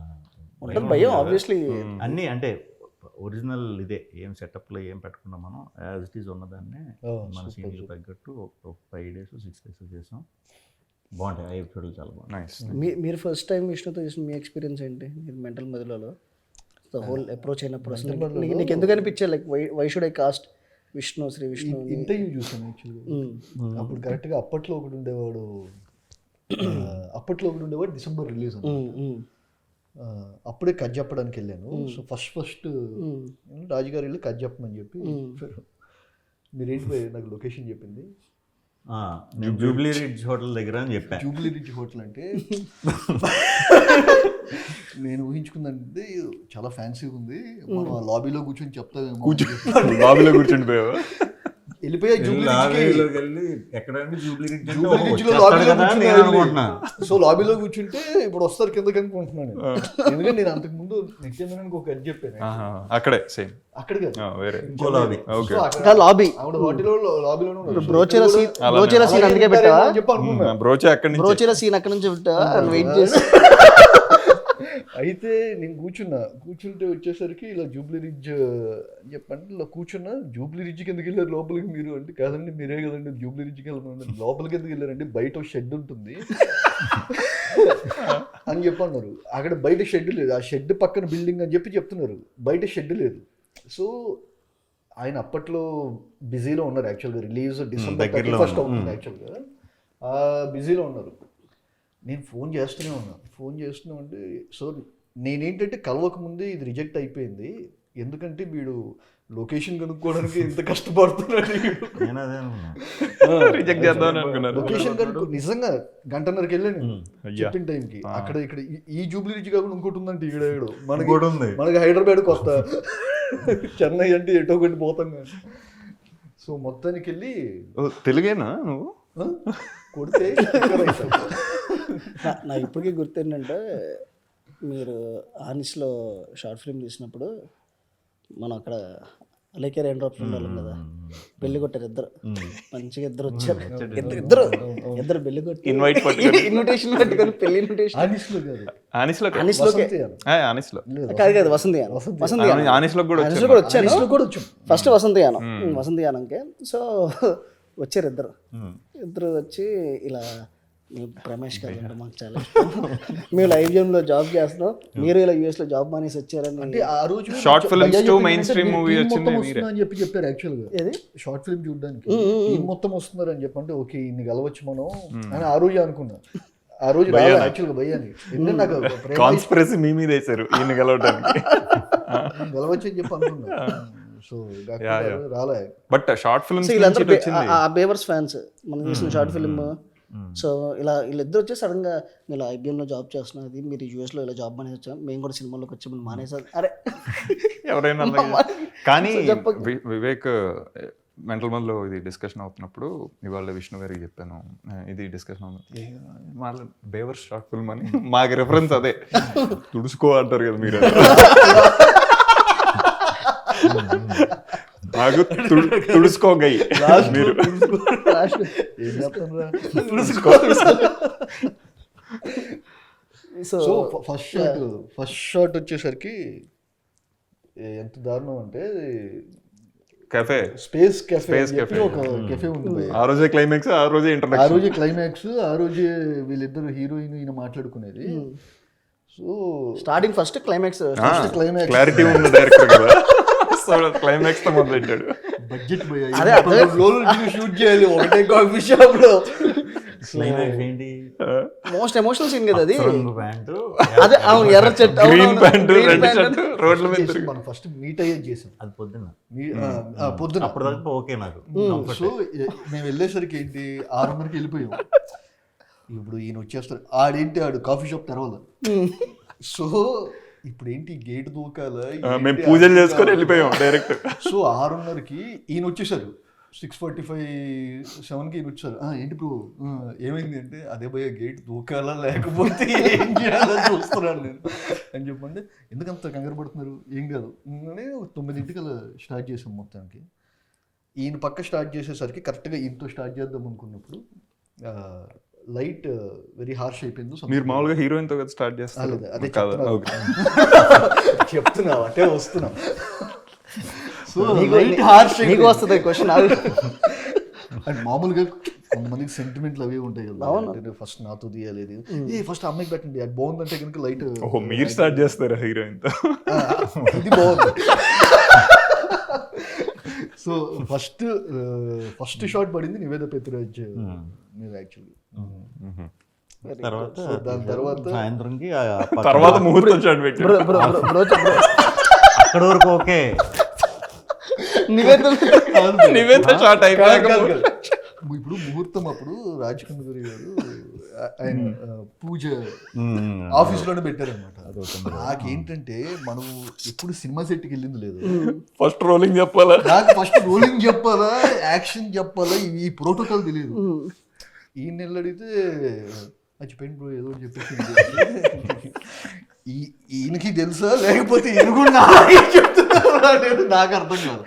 ఉంటుంది భయం ఆబ్వియస్లీ. అన్నీ అంటే ఒరిజినల్ ఇదే ఏం సెటప్లో ఏం పెట్టుకున్నాం మనం యాజ్ ఇట్ ఈజ్ ఉన్నదాన్నే మన సీన్లు తగ్గట్టు ఒక 5 days 6 days చేసాం. బాగుంటాయి ఆ ఎపిసోడ్లు, చాలా బాగుంటాయి. మీరు ఫస్ట్ టైం విష్ణుతో చేసిన మీ ఎక్స్పీరియన్స్ ఏంటి? మీరు మెంటల్ మధ్యలో హోల్ అప్రోచ్ అయినప్పుడు అసలు నీకు ఎందుకు అనిపించే like why should I cast Vishnu, Shri Vishnu? Interview చూసాను యాక్చువల్గా. అప్పుడు కరెక్ట్గా అప్పట్లో ఒకటి ఉండేవాడు డిసెంబర్ రిలీజ్ అన్నమాట. అప్పుడే కట్ చెప్పడానికి వెళ్ళాను. సో ఫస్ట్ రాజుగారు వెళ్ళి కట్ చెప్పమని చెప్పి మీరేంటి పోయి నాకు లొకేషన్ చెప్పింది. నేను జూబ్లీ రిడ్జ్ హోటల్ దగ్గర అని చెప్పాను. జూబ్లీ రిడ్జ్ హోటల్ అంటే నేను ఊహించుకుందంటే చాలా ఫ్యాన్సీగా ఉంది, మనం లాబీలో కూర్చొని చెప్తామేమో. లాబీలో కూర్చొని పోయావా? వెళ్ళిపోయా జూబ్లీ సో లాబీలో కూర్చుంటే ఇప్పుడు వస్తారు కిందకి అనుకుంటున్నాను. ఎందుకంటే నేను అంతకు ముందు నిత్యేంద్రానికి ఒక అది చెప్పాను. అక్కడే సేమ్ అక్కడ వేరే లాబీ ఆవిడ లాబీలో బ్రోచెరా సీన్ అందుకే పెట్టా చెప్పి అనుకున్నా. బ్రోచే అక్కడి నుంచి బ్రోచెరా సీన్ అక్కడ నుంచి పెట్టా వెయిట్ చేసి. అయితే నేను కూర్చుంటే వచ్చేసరికి ఇలా జూబ్లీ రిడ్జ్ అని చెప్పండి, ఇలా కూర్చున్నా. జూబ్లీ రిడ్జ్కి ఎందుకు వెళ్ళారు లోపలికి మీరు అంటే, కాదండి మీరే కదండి జూబ్లీ రిడ్జ్కి వెళ్తున్నాను. లోపలికి ఎందుకు వెళ్ళారంటే బయట షెడ్ ఉంటుంది అని చెప్పన్నారు. అక్కడ బయట షెడ్ లేదు, ఆ షెడ్ పక్కన బిల్డింగ్ అని చెప్పి చెప్తున్నారు, బయట షెడ్ లేదు. సో ఆయన అప్పట్లో బిజీలో ఉన్నారు యాక్చువల్గా. రిలీజ్ December 31st అవుతుంది యాక్చువల్గా. బిజీలో ఉన్నారు. నేను ఫోన్ చేస్తూనే ఉంటే సో నేనేంటంటే కలవక ముందే ఇది రిజెక్ట్ అయిపోయింది, ఎందుకంటే వీడు లొకేషన్ కనుక్కోవడానికి ఎంత కష్టపడుతున్నాడు. లొకేషన్ కనుక్కో నిజంగా 1.5 గంటకి వెళ్ళాను చెప్పిన టైంకి. అక్కడ ఇక్కడ ఈ జూబ్లీ రిడ్జ్ కాకుండా ఇంకోటి ఉందంటే ఈడేడు మనకి హైదరాబాద్ కొత్త, చెన్నై అంటే ఎటో ఒకటి పోతాం. సో మొత్తానికి వెళ్ళి తెలుగేనా నువ్వు కొడితే నాకు ఇప్పటికీ గుర్తేంటంటే మీరు ఆనిస్లో షార్ట్ ఫిల్మ్ తీసినప్పుడు మనం అక్కడ అలాగే రెయిన్ డ్రాప్స్ ఉండాలి కదా, పెళ్లి కొట్టారు ఇద్దరు, మంచిగా ఇద్దరు వచ్చారు. ఇద్దరు పెళ్లి కొట్టి ఇన్విటేషన్ పెట్టుకొని పెళ్లి ఇన్విటేషన్ కాదు వసంతయానం కూడా వచ్చాను ఫస్ట్ వసంతయానంకే. సో వచ్చారు ఇద్దరు వచ్చి ఇలా రమేష్ గారు అంటే మాకు చాలా ఇష్టం, మేము లైవ్ జోన్లో జాబ్ చేస్తున్నాం, మీరు ఇలా యూఎస్లో జాబ్ మానేసి వచ్చారని. అంటే ఆ రోజు short films to main stream movie వచ్చింది అని చెప్పారు యాక్చువల్గా. షార్ట్ ఫిల్మ్ చూడడానికి మొత్తం వస్తున్నారు అని చెప్పంటే ఓకే ఇన్ని కలవచ్చు మనం అని ఆ రోజు అనుకున్నా. ఆ రోజు యాక్చువల్గా భయ్యాని ఎందుకంటే నాకు కాన్స్పిరసీ మీ మీద వేశారు ఈయన గెలవడానికి, గెలవచ్చు అని చెప్పి అనుకున్నా. సో రాలే. బట్ షార్ట్ ఫిల్మ్స్ బేవర్స్ ఫ్యాన్స్ మనం చేసిన షార్ట్ ఫిల్మ్. సో వీళ్ళిద్దరు వచ్చి సడన్ గా మీరు ఐబిఎంలో జాబ్ చేస్తున్నది, మీరు యూఎస్లో ఇలా జాబ్ మానేసి వచ్చాం, మేము కూడా సినిమాలోకి వచ్చి మనం మానేసారు. అరే ఎవరైనా కానీ వివేక్ మెంటల్ మంత్లో ఇది డిస్కషన్ అవుతున్నప్పుడు ఇవాళ విష్ణు గారికి చెప్పాను, ఇది డిస్కషన్ అవుతుంది బేవర్స్ షార్ట్ ఫిల్మ్ అని, మాకు రెఫరెన్స్ అదే తుడుచుకో అంటారు కదా మీరు, నాకు తుడుచుకో గై మీరు సో ఫస్ట్ షాట్ వచ్చేసరికి ఎంత దారుణం అంటే కెఫే స్పేస్ కెఫే ఒక కెఫే ఉంటుంది. ఆ రోజే క్లైమాక్స్, ఆ రోజే ఆ రోజే వీళ్ళిద్దరు హీరోయిన్ ఈయన మాట్లాడుకునేది. So starting first climax clarity ఉన్న డైరెక్టర్ కదా, క్లైమాక్స్ తో మొదలెట్టాడు. బడ్జెట్ షూట్ చేయాలి ఒకటే కాఫీ షాప్ లో. మోస్ట్ ఎమోషనల్ సీన్ కదా అది. అదే అవును, ఎర్ర చెట్టు గ్రీన్ ప్యాంట్ రెడ్ షర్ట్ రోడ్ల మీద మనం ఫస్ట్ మీట్ అయ్యేది చేసాం. అది పొద్దున్న అప్పటిదాకా ఓకే నాకు. సో మేము వెళ్ళేసరికి ఏంటి 6:30కి వెళ్ళిపోయాం. ఇప్పుడు ఈయన వచ్చేస్తారు, ఆడేంటి ఆడు కాఫీ షాప్ తెరవాలి. సో ఇప్పుడు ఏంటి గేట్ దూకాల మేము పూజలు చేసుకొని వెళ్ళిపోయాం డైరెక్ట్. సో 6:30కి ఈయన వచ్చేసారు, 6:45-7కి ఈయన వచ్చారు. ఏంటి బ్రో ఏమైంది అంటే, అదే భయ గేట్ దూకాలా లేకపోతే ఏం చేయాలని చూస్తున్నాను నేను అని చెప్పండి. ఎందుకంత కంగారు పడుతున్నారు, ఏం కాదు అని 9ంటికి అలా స్టార్ట్ చేసాం మొత్తానికి. ఈయన పక్క స్టార్ట్ చేసేసరికి కరెక్ట్గా ఈయనతో స్టార్ట్ చేద్దాం అనుకున్నప్పుడు లైట్ వెరీ హార్ష్ అయిపోయింది. మీరు మామూలుగా హీరోయిన్ తో స్టార్ట్ చేస్తారు? అదే చెప్తున్నా అంటే వస్తున్నా. సో లైట్ హార్ష్ నీకు వస్తుంది క్వశ్చన్. అండ్ మామూలుగా కొంతమందికి సెంటిమెంట్లు అవి ఉంటాయి కదా, ఫస్ట్ నాతో తీయాలి, ఫస్ట్ అమ్మాయికి పెట్టండి అది బాగుందంటే కనుక లైట్. ఓహో, మీరు స్టార్ట్ చేస్తారా హీరోయిన్ తో? ఇది బాగుంది. సో ఫస్ట్ షాట్ పడింది నివేద పెత్తురాజ్ మీద యాక్చువల్లీ. దాని తర్వాత సాయంత్రంకి తర్వాత ముహూర్తం షాట్ పెట్టారు. అక్కడ వరకు ఓకే. నివేద షాట్ అయిపోయాక ఇప్పుడు ముహూర్తం అప్పుడు రాజ్ కందుకూరి గారు ఆయన పూజ ఆఫీస్లోనే పెట్టారనమాట. నాకేంటంటే మనం ఎప్పుడు సినిమా సెట్కి వెళ్ళింది లేదు, ఫస్ట్ రోలింగ్ చెప్పాలా, నాకు ఫస్ట్ రోలింగ్ చెప్పాలా యాక్షన్ చెప్పాలా ఈ ప్రోటోకాల్ తెలియదు. ఈ నెల అడిగితే మర్చిపోయింది బ్రో ఏదో చెప్పేసి, ఈయనకి తెలుసా లేకపోతే ఎరుగున్నా చెప్తున్నారు నాకు అర్థం కాదు.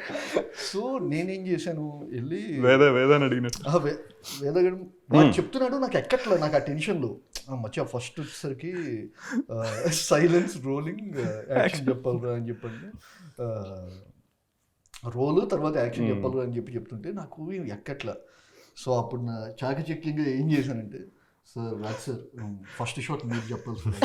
సో నేనేం చేశాను, వెళ్ళి వేదాన్ని అడిగినట్టు వేదగడం చెప్తున్నాడు, నాకు ఎక్కట్లే, నాకు ఆ టెన్షన్లో మచ్చా ఫస్ట్ వచ్చేసరికి సైలెన్స్ రోలింగ్ యాక్షన్ చెప్పాలరా అని చెప్పండి, రోలు తర్వాత యాక్షన్ చెప్పాలరా అని చెప్తుంటే నాకు ఎక్కట్లా. సో అప్పుడు నా చాకచక్యంగా ఏం చేశానంటే, sir Raj sir first shot మీరు చెప్పాలి సార్.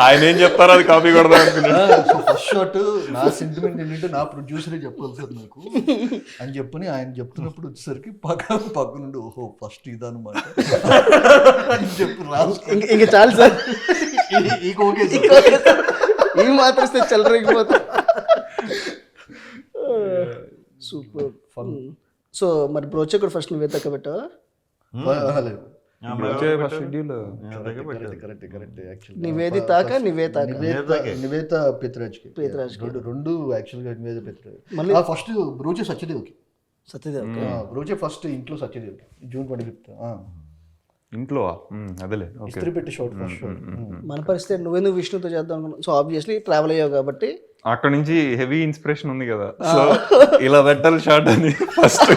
ఆయన ఏం చెప్తారో అది కాపీ కొడదాం అనుకున్నాను. సో ఫస్ట్ షాట్ నా సెంటిమెంట్ ఏంటంటే నా ప్రొడ్యూసరే చెప్పాలి సార్ నాకు అని చెప్పని ఆయన చెప్తున్నప్పుడు వచ్చేసరికి పక్క నుండి ఓహో ఫస్ట్ ఇదన్నమాట అని చెప్పి రాజు ఇంక చాలు సార్, ఇక ఓకే ఈ మాత్రం చెల్లరైపోతా. Super fun. సో మరి బ్రోచే కూడా ఫస్ట్ నువ్వే తక్క పెట్టావా? నివేదిత పెత్తురాజ్కి రెండు యాక్చువల్గా నివేద పెత్తురాజ్. మళ్ళీ ఫస్ట్ బ్రోచే సత్యదేవ్కి బ్రోచే ఫస్ట్ ఇంట్లో సత్యదేవ్కి June 25th ఇంట్లో అదేలే ఇస్త్రీ పెట్టి షాట్ ఫస్ట్ షాట్. మన పరిస్థితి నువ్వెందుకు విష్ణుతో చేద్దాం అనుకున్నావు? సో ఆబ్వియస్లీ ట్రావెల్ అయ్యావు కాబట్టి అక్కడ నుంచి హెవీ ఇన్స్పిరేషన్ ఉంది కదా, సో ఇలా పెట్టాలి షార్ట్ అని. ఫస్ట్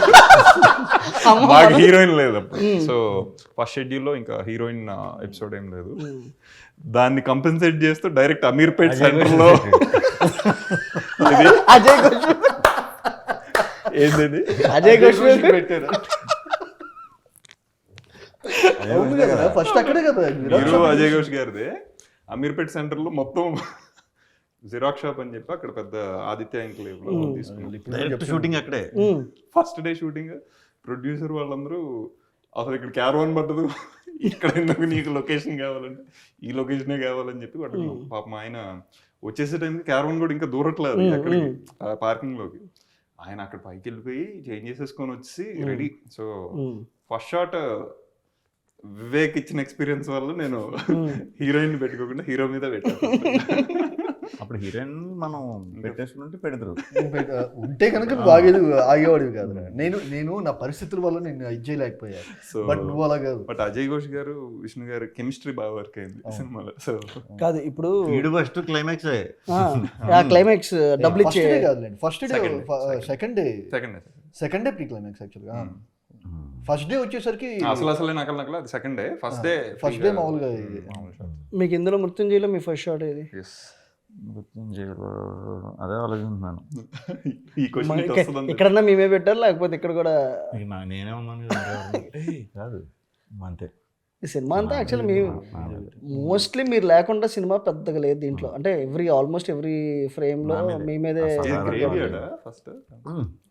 మాకు హీరోయిన్ లేదు అప్పుడు, సో ఫస్ట్ షెడ్యూల్లో ఇంకా హీరోయిన్ ఎపిసోడ్ ఏం లేదు. దాన్ని కంపెన్సేట్ చేస్తూ డైరెక్ట్ అమీర్పేట్ సెంటర్ లో అజయ్ ఘోష్ ఏంటది అజయ్ ఘోష్ పెట్టారు ఫస్ట్ అక్కడే కదా హీరో అజయ్ ఘోష్ గారిదే. అమీర్పేట్ సెంటర్ లో మొత్తం జిరాక్స్ షాప్ అని చెప్పి అక్కడ పెద్ద ఆదిత్య ఎన్క్లేవ్ లో తీసుకున్నాం షూటింగ్ అక్కడే. First day shooting. ప్రొడ్యూసర్ వాళ్ళందరూ అసలు ఇక్కడ క్యారవాన్ పట్టదు, ఇక్కడ ఎందుకు నీకు లొకేషన్ కావాలంటే ఈ లొకేషనే కావాలని చెప్పి వాటికి పాపం ఆయన వచ్చేసే టైంకి క్యారవాన్ కూడా ఇంకా దూరట్లేదు అక్కడికి పార్కింగ్ లోకి. ఆయన అక్కడ పైకి వెళ్ళిపోయి చేంజ్ చేసేసుకొని వచ్చి ready. So first shot Vivek ఇచ్చిన ఎక్స్పీరియన్స్ వల్ల నేను హీరోయిన్ పెట్టుకోకుండా హీరో మీద పెట్టాను. అప్పుడు హీరోయిన్ మనం పెట్టేసుకుంటే పెడతారు ఉంటే కనుక బాగేది ఆగేవాడివి కాదు. నేను నా పరిస్థితుల వల్ల నేను ఇది చేయలేకపోయాను. సో బట్ నువ్వు అలా కాదు. బట్ అజయ్ ఘోష్ గారు విష్ణు గారు కెమిస్ట్రీ బాగా వర్క్ అయింది సినిమాలో. సో కాదు ఇప్పుడు ఫస్ట్ క్లైమాక్స్ క్లైమాక్స్ డబుల్ ఇచ్చే కాదులేండి, first day second day pre climax యాక్చువల్గా. ఫస్ట్ డే వచ్చేసరికి అసలే నకల అది సెకండ్ డే. ఫస్ట్ డే మామూలుగా. మీకు ఇందులో మృత్యుంజయలో మీ ఫస్ట్ షాట్ ఏది? అదే ఆలోచిస్తున్నాను. ఎక్కడన్నా మేమే పెట్టారు లేకపోతే ఇక్కడ కూడా నేనే ఉన్నాను కాదు అంతే. ఈ సినిమా అంతా యాక్చువల్లీ మేము మోస్ట్లీ మీరు లేకుండా సినిమా పెద్దగా లేదు దీంట్లో. అంటే ఆల్మోస్ట్ ఎవ్రీ ఫ్రేమ్ లో మీ మీదే.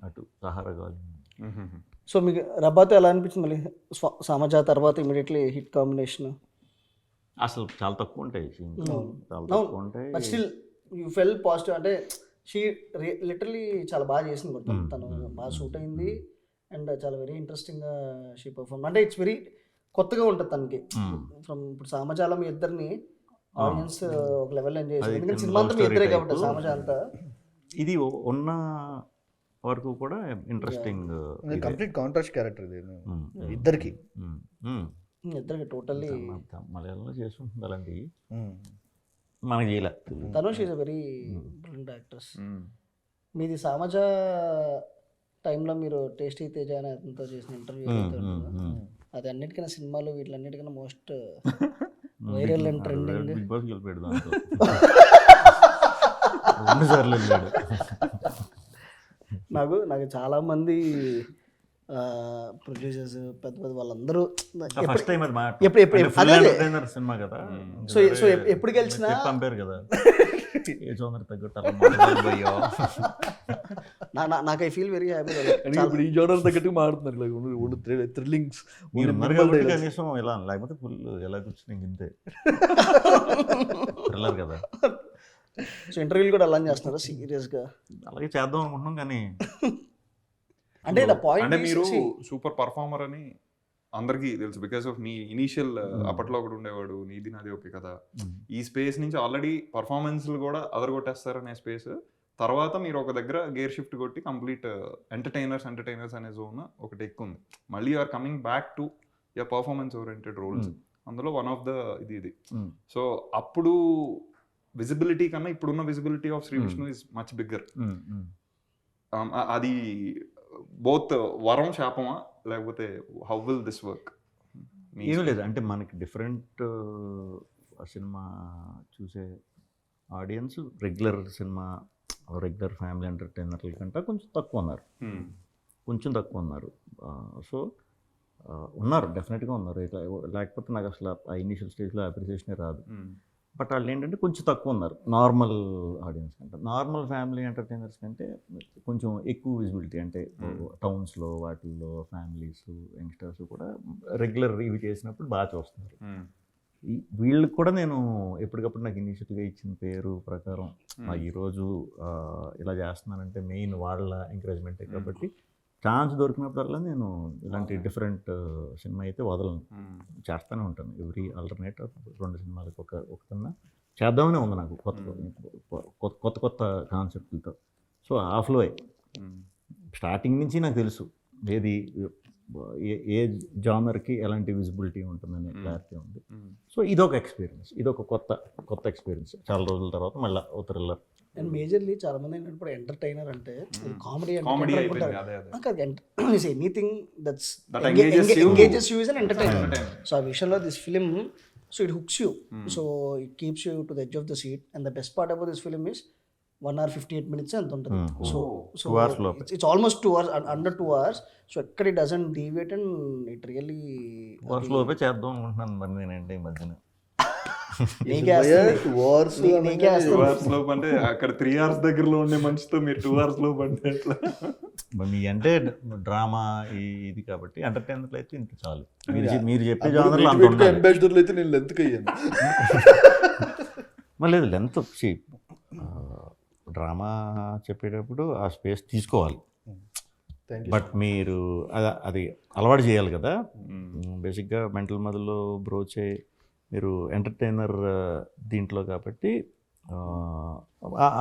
అటు సహారా కావాలి. సో మీకు రబ్బాతో ఎలా అనిపించింది? మళ్ళీ సమాజా తర్వాత ఇమీడియట్లీ హిట్ కాంబినేషన్. అసలు చాలా తక్కువ ఉంటాయి, చాలా తక్కువ ఉంటాయి. But still you fell positive. అంటే షీ లిటరలీ చాలా బాగా చేసింది మొత్తం. తను బాగా షూట్ అయింది అండ్ చాలా వెరీ ఇంట్రెస్టింగ్గా షీ పర్ఫార్మ్. అంటే ఇట్స్ వెరీ కొత్తగా ఉంటుంది తనకి. ఫ్రమ్ ఇప్పుడు సామజాలం ఇద్దరిని ఆడియన్స్ ఒక లెవెల్ ఎంజాయ్ చేస్తారు. ఎందుకంటే సినిమా అంతా మీ ఇద్దరే కాబట్టి సామజ అంతా ఇది ఉన్న వరకు కూడా ఇంట్రెస్టింగ్. కంప్లీట్ కాంట్రాస్ట్ క్యారెక్టర్ ఇది ఇద్దరికి. ఇద్దరికి టోటల్లీ మలయాళంలో చేస్తుంటుంది అలాంటివి, మనకి చేయలే. Dhanush is a very brilliant actors. మీది సామజ టైంలో మీరు టేస్టీ తేజ అనే అతనితో చేసిన ఇంటర్వ్యూ అది అన్నిటికన్నా సినిమాలు వీటిలన్నిటికన్నా most viral and trending. Bigg Boss వెళ్ళిపోయాడు దాంతో 2 సార్లు వెళ్ళాడు. నాకు చాలా మంది ప్రొడ్యూసర్స్ పెద్ద పెద్ద వాళ్ళందరూ ఫస్ట్ టైం అది సినిమా కదా, సో ఎప్పుడు గెలిచినా పంపారు కదా నాకు ఐ ఫీల్ వెరీ హ్యాపీ. ఇప్పుడు ఈ జోనర్ తగ్గట్టు మాడుతున్నారు థ్రిల్లింగ్స్ మీరు కనీసం ఎలా, లేకపోతే ఫుల్ ఎలా కూర్చుని ఇంతే థ్రిల్లర్ కదా. సో ఇంటర్వ్యూలు కూడా అలా చేస్తున్నారా సీరియస్గా? అలాగే చేద్దాం అనుకుంటున్నాం కానీ అంటే అంటే మీరు సూపర్ పర్ఫార్మర్ అని అందరికీ తెలుసు బికాస్ ఆఫ్ మీ ఇనీషియల్ అప్పట్లో ఒకటి ఉండేవాడు నీది నాది ఓకే కదా. ఈ స్పేస్ నుంచి ఆల్రెడీ పర్ఫార్మెన్స్లు కూడా అదరగొట్టేస్తారనే స్పేస్ తర్వాత మీరు ఒక దగ్గర గేర్ షిఫ్ట్ కొట్టి కంప్లీట్ ఎంటర్టైనర్స్ అనే జోన్ ఒకటి ఎక్కువ ఉంది. మళ్ళీ are coming back to your performance oriented roles. అందులో వన్ ఆఫ్ ద ఇది. సో అప్పుడు విజిబిలిటీ కన్నా ఇప్పుడున్న visibility of Shri Vishnu is much bigger. అది బోత్ వరం శాపమా లేకపోతే హౌ విల్ దిస్ వర్క్? ఏమీ లేదు, అంటే మనకి డిఫరెంట్ సినిమా చూసే ఆడియన్స్ రెగ్యులర్ ఫ్యామిలీ ఎంటర్టైనర్ల కంటే కొంచెం తక్కువ ఉన్నారు. సో ఉన్నారు, డెఫినెట్గా ఉన్నారు. లేకపోతే నాకు అసలు ఆ ఇనీషియల్ స్టేజ్లో అప్రిసియేషనే రాదు. బట్ వాళ్ళు ఏంటంటే కొంచెం తక్కువ ఉన్నారు నార్మల్ ఆడియన్స్ కంటే. నార్మల్ ఫ్యామిలీ ఎంటర్టైనర్స్ కంటే కొంచెం ఎక్కువ విజిబిలిటీ, అంటే టౌన్స్లో వాటిల్లో ఫ్యామిలీస్ యంగ్స్టర్స్ కూడా రెగ్యులర్ ఇవి చేసినప్పుడు బాగా చూస్తున్నారు. వీళ్ళకి కూడా నేను ఎప్పటికప్పుడు నాకు ఇనిషియల్గా ఇచ్చిన పేరు ప్రకారం ఈరోజు ఇలా చేస్తున్నానంటే మెయిన్ వాళ్ళ ఎంకరేజ్మెంటే. కాబట్టి ఛాన్స్ దొరికినప్పుడల్లా నేను ఇలాంటి డిఫరెంట్ సినిమా అయితే వదలను, చేస్తూనే ఉంటాను. ఎవ్రీ ఆల్టర్నేట్ 2 సినిమాలకు ఒకటన్నా చేద్దామనే ఉంది నాకు, కొత్త కాన్సెప్ట్లతో. సో ఆ ఫ్లో స్టార్టింగ్ నుంచి నాకు తెలుసు ఏది ఏ జానర్కి ఎలాంటి విజిబిలిటీ ఉంటుందనే క్లారిటీ ఉంది. సో ఇదొక ఎక్స్పీరియన్స్, ఇదొక కొత్త ఎక్స్పీరియన్స్. చాలా రోజుల తర్వాత మళ్ళీ ఓ థ్రిల్లర్. అండ్ మేజర్లీ చాలా మంది ఏంటంటే ఇప్పుడు ఎంటర్టైనర్ అంటే comedy anything that's engages you is an entertainer. So ఆ విషయంలో this film, so it hooks you, so it keeps you to the edge of the seat. And the best part about this film is 1 hour 58 minutes ఎంత ఉంటుంది. So it's almost 2 hours, under 2 hours. So ఎక్కడ it doesn't deviate and it really లోపే చేద్దాం అనుకుంటున్నాను మరి నేనంటే ఈ మధ్యన. అంటే అక్కడ 3 hours దగ్గరలో ఉండే మనిషితో మీరు 2 hours లోపు అంటే ఎట్లా? మీ అంటే డ్రామా ఇది కాబట్టి ఎంటర్టైనర్లు అయితే ఇంత చాలు. మీరు చెప్పే జానర్లో అంబాసిడర్లు అయితే నేను లెంత్ అయ్యాను. మళ్ళీ లెంత్ డ్రామా చెప్పేటప్పుడు ఆ స్పేస్ తీసుకోవాలి. బట్ మీరు అది అలవాటు చేయాలి కదా. బేసిక్గా మెంటల్ మదర్లో బ్రోచే మీరు ఎంటర్టైనర్ దీంట్లో కాబట్టి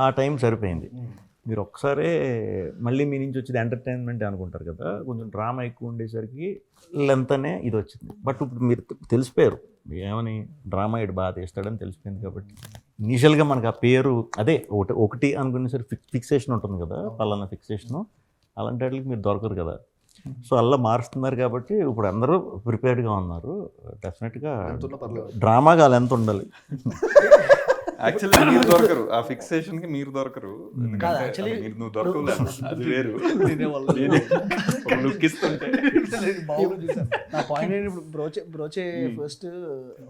ఆ టైం సరిపోయింది. మీరు ఒక్కసారే మళ్ళీ మీ నుంచి వచ్చేది ఎంటర్టైన్మెంట్ అనుకుంటారు కదా, కొంచెం డ్రామా ఎక్కువ ఉండేసరికి లెంత్ అనే ఇది వచ్చింది. బట్ ఇప్పుడు మీరు తెలిసిపోయారు ఏమని డ్రామా ఇటు బాగా తీస్తాడని తెలిసిపోయింది. కాబట్టి ఇనీషియల్గా మనకు ఆ పేరు అదే ఒకటి అనుకునేసరికి ఫిక్సేషన్ ఉంటుంది కదా, పలానా ఫిక్సేషను, అలాంటి వాటికి మీరు దొరకరు కదా. సో అలా మారుస్తున్నారు కాబట్టి ఇప్పుడు అందరూ ప్రిపేర్డ్గా ఉన్నారు. డెఫినెట్గా డ్రామాగా అలా ఎంత ఉండాలి. యాక్చువల్లీ మీరు దొరకరు, ఆ ఫిక్సేషన్ కి మీరు దొరకరు. నువ్వు దొరకలేదు, అది వేరు. నా పాయింట్ ఏంటి, ఇప్పుడు బ్రోచే ఫస్ట్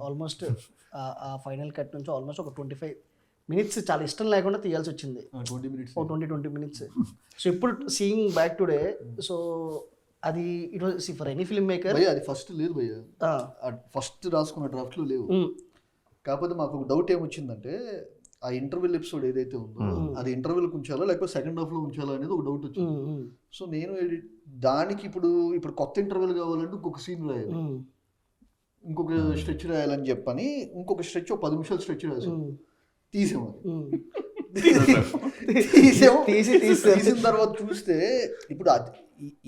ఆల్మోస్ట్ ఆ ఫైనల్ కట్ నుంచి ఆల్మోస్ట్ ఒక 25 minutes చాలా ఇష్టం లేకుండా తీయాల్సి వచ్చింది. 20 minutes. సో ఇప్పుడు సీయింగ్ బ్యాక్ టుడే, సో అది it was for any film maker. అది ఫస్ట్ లేదు భయ్య, ఫస్ట్ రాసుకున్న డ్రాఫ్ట్లు లేవు. కాకపోతే మాకు ఒక డౌట్ ఏమొచ్చిందంటే ఆ ఇంటర్వెల్ ఎపిసోడ్ ఏదైతే ఉందో అది ఇంటర్వెల్కి ఉంచాలా లేకపోతే సెకండ్ హాఫ్లో ఉంచాలా అనేది ఒక డౌట్ వచ్చింది. సో నేను దానికి ఇప్పుడు కొత్త ఇంటర్వెల్ కావాలంటే ఇంకొక సీన్ రాయాలి. ఇంకొక స్ట్రెచ్ రాయాలని చెప్పని ఇంకొక స్ట్రెచ్ 10 నిమిషాలు స్ట్రెచ్ రాసాం, తీసాము. తీసిన తర్వాత చూస్తే ఇప్పుడు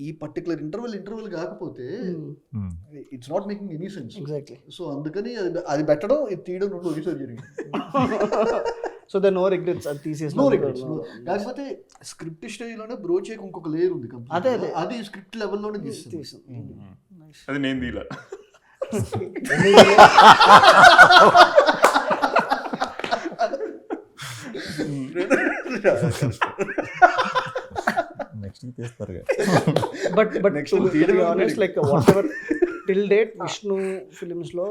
ఈ పర్టికులర్ ఇంటర్వెల్ కాకపోతే it's not making any sense. Exactly. So అందుకని అది పెట్టడం ఇది తీయడం రెండు ఒకేసారి జరిగింది. సో దే నో రిగ్రెట్స్, అది తీసేసి నో రిగ్రెట్స్. కాకపోతే స్క్రిప్ట్ స్టేజ్లోనే బ్రోచేకి ఇంకొక లేయర్ ఉంది. అదే అది స్క్రిప్ట్ లెవెల్లోనే తీస్తుంది. అది నేను తీలా. నెక్స్ట్ తీస్తారు. But to be honest, like whatever till date Vishnu films lo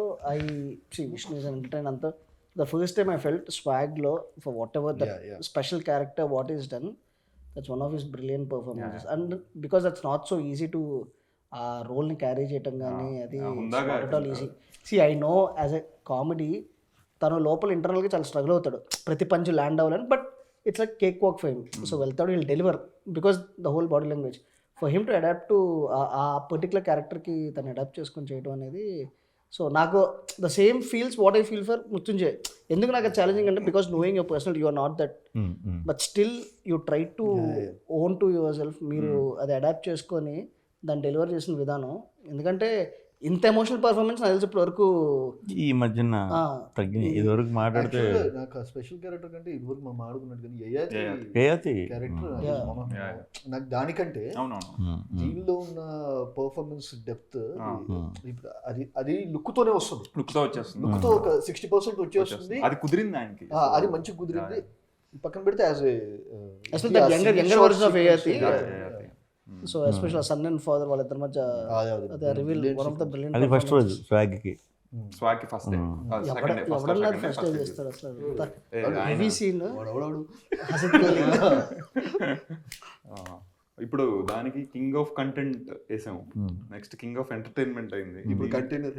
Vishnu is an entertainer anta. The first time I felt swag lo for whatever the special character what is done, that's one of his brilliant performances. And because that's not so easy to role ni carry cheytam gaani adi not at all easy. See, I know as a comedy tanu lopal internal ga chala struggle avutadu prati punch land avvalani, but it's like cakewalk for him. So వెళ్తాడు, he'll deliver because the whole body language for him to adapt to ఆ particular క్యారెక్టర్కి తను adapt చేసుకొని చేయడం అనేది. So నాకు the same feels what I feel for Mrityunjay. ఎందుకు నాకు ఛాలెంజింగ్ అంటే because knowing your personal you are not that, but still you try to own to yourself. మీరు అది అడాప్ట్ చేసుకొని దాన్ని డెలివర్ చేసిన విధానం, ఎందుకంటే ఇంత ఎమోషనల్ పర్ఫార్మెన్స్ నాకు తెలిసి ఇప్పటి వరకు ఈ మధ్యన తగ్గి ఇదివరకు మాట్లాడితే నాకు స్పెషల్ క్యారెక్టర్ కంటే ఇదివరకు మనం ఆడుకున్నట్టు కానీ క్యారెక్టర్ నాకు దానికంటే దీనిలో ఉన్న పర్ఫార్మెన్స్ డెప్త్ ఇప్పుడు అది లుక్ తోనే వస్తుంది. లుక్ తో ఒక 60% వచ్చేస్తుంది. అది కుదిరింది ఆయనకి, అది మంచిగా కుదిరింది. పక్కన పెడితే యాజ్ యంగర్ వర్షన్ ఆఫ్ ఏయతి. So especially son and father వాళ్ళిద్దరి మధ్య అదే reveal one of the brilliant. అది ఫస్ట్ రోజు స్వాగ్కి ఫస్ట్ డే ఎవడన్నా ఫస్ట్ డే చేస్తాడు అసలు హెవీ సీన్. ఇప్పుడు దానికి కింగ్ ఆఫ్ కంటెంట్ వేసాము, నెక్స్ట్ కింగ్ ఆఫ్ ఎంటర్టైన్మెంట్ అయింది. ఇప్పుడు container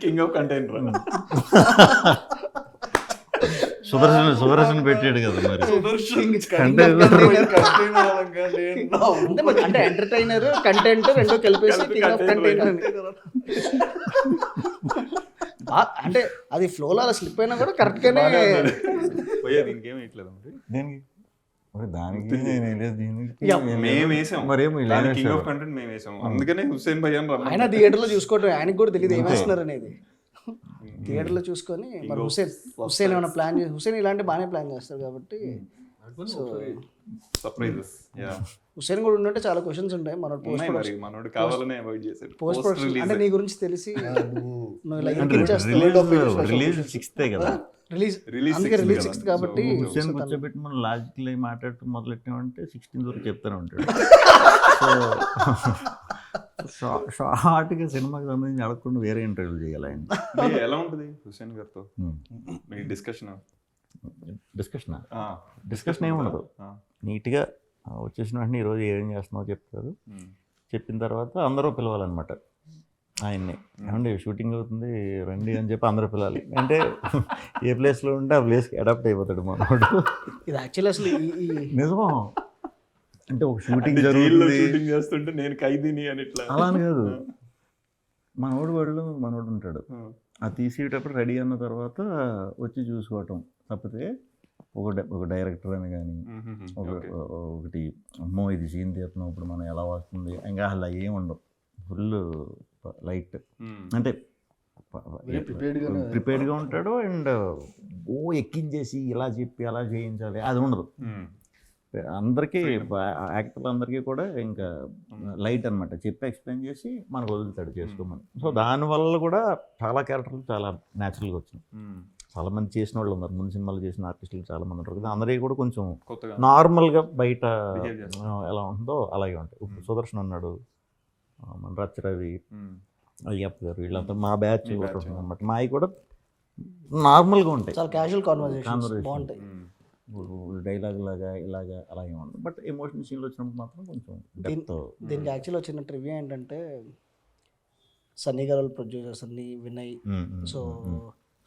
king of container Sudarshan పెట్టాడు కదా మరి. అంటే ఎంటర్టైనర్ కంటెంట్ రెండు కలిపేసి కింగ్ ఆఫ్ కంటైనర్ అంటే అది ఫ్లోలో అలా స్లిప్ అయినా కూడా కరెక్ట్ గానే పోయేది. ఇంకేం వేయట్లేదు దానికి మేము వేసాం, కింగ్ ఆఫ్ కంటెంట్ మేము వేసాం. అందుకనే హుస్సేన్ భయ్యా ఆయన థియేటర్లో చూసుకోవటం, ఆయనకు కూడా తెలియదు ఏం వేస్తున్నారు అనేది. థియేటర్లో చూసుకొని మరి హుస్సేన్ ఏమైనా ప్లాన్ చేసి, హుస్సేన్ ఇలాంటి బాగానే ప్లాన్ చేస్తారు కాబట్టి హుస్సేన్ కూడా ఉంటే చాలా క్వశ్చన్స్ ఉంటాయి. పోస్ట్ ప్రొడక్షన్ అంటే నీ గురించి తెలిసి రిలీజ్ 6th కదా, రిలీజ్ 6th కాబట్టి హుస్సేన్ కూర్చోబెట్టి మనం లాజికల్ మాట్లాడుతూ మొదలెట్టామంటే 16th వరకు చెప్తానే ఉంటాడు. సో షార్ట్గా సినిమాకి సంబంధించి అడగకుండా వేరే ఇంటర్వ్యూలు చేయాలి ఆయన. ఎలా ఉంటుంది హుస్సేన్ గారితో డిస్కషన్ ఏముండదు, నీట్గా వచ్చేసిన వెంటనే ఈరోజు ఏం చేస్తున్నావు చెప్తారు. చెప్పిన తర్వాత అందరూ పిలవాలన్నమాట ఆయన్ని. ఏమండి షూటింగ్ అవుతుంది రండి అని చెప్పి అందరూ పిలవాలి. అంటే ఏ ప్లేస్లో ఉంటే ఆ ప్లేస్కి అడాప్ట్ అయిపోతాడు మనోడు. ఇది యాక్చువల్లీ అసలు నిజమా అంటే ఒక షూటింగ్ చేస్తుంటే నేను ఖైదీని అని ఇట్లా అలా అని కాదు, మనోడు ఉంటాడు. అది తీసేటప్పుడు రెడీ అన్న తర్వాత వచ్చి చూసుకోవటం తప్పితే ఒక డైరెక్టర్ అని కానీ ఒకటి అమ్మో ఇది సీన్ తీస్తున్నాం ఇప్పుడు మనం ఎలా వస్తుంది ఇంకా అలా ఏం ఉండవు. ఫుల్ లైట్ అంటే ప్రిపేర్డ్గా ఉంటాడు. అండ్ ఎక్కించేసి ఇలా చెప్పి అలా చేయించాలి అది ఉండదు. అందరికీ యాక్టర్లు అందరికీ కూడా ఇంకా లైట్ అనమాట, చెప్పి ఎక్స్ప్లెయిన్ చేసి మనకు వదులుతాడు చేసుకోమని. సో దానివల్ల కూడా చాలా క్యారెక్టర్లు చాలా న్యాచురల్గా వచ్చినాయి. చాలామంది చేసిన వాళ్ళు ఉన్నారు, ముందు సినిమాలు చేసిన ఆర్టిస్టులు చాలామంది ఉంటారు కదా, అందరికీ కూడా కొంచెం నార్మల్గా బయట ఎలా ఉంటుందో అలాగే ఉంటాయి. ఇప్పుడు సుదర్శన్ ఉన్నాడు, మన రవి, అయ్యప్ప గారు, వీళ్ళంతా మా బ్యాచ్ అనమాట. మావి కూడా నార్మల్గా ఉంటాయి, చాలా క్యాజువల్ కాన్వర్సేషన్ బాగుంటాయి. డైలాగ్ లాగా ఇలాగా అలాగే ఉండదు. బట్ ఎమోషనల్ సీన్లు వచ్చినప్పుడు మాత్రం కొంచెం డెప్త్. దీనికి యాక్చువల్ వచ్చిన రివ్యూ ఏంటంటే సన్నీ గారు ప్రొడ్యూసర్ సన్నీ వినయ్. సో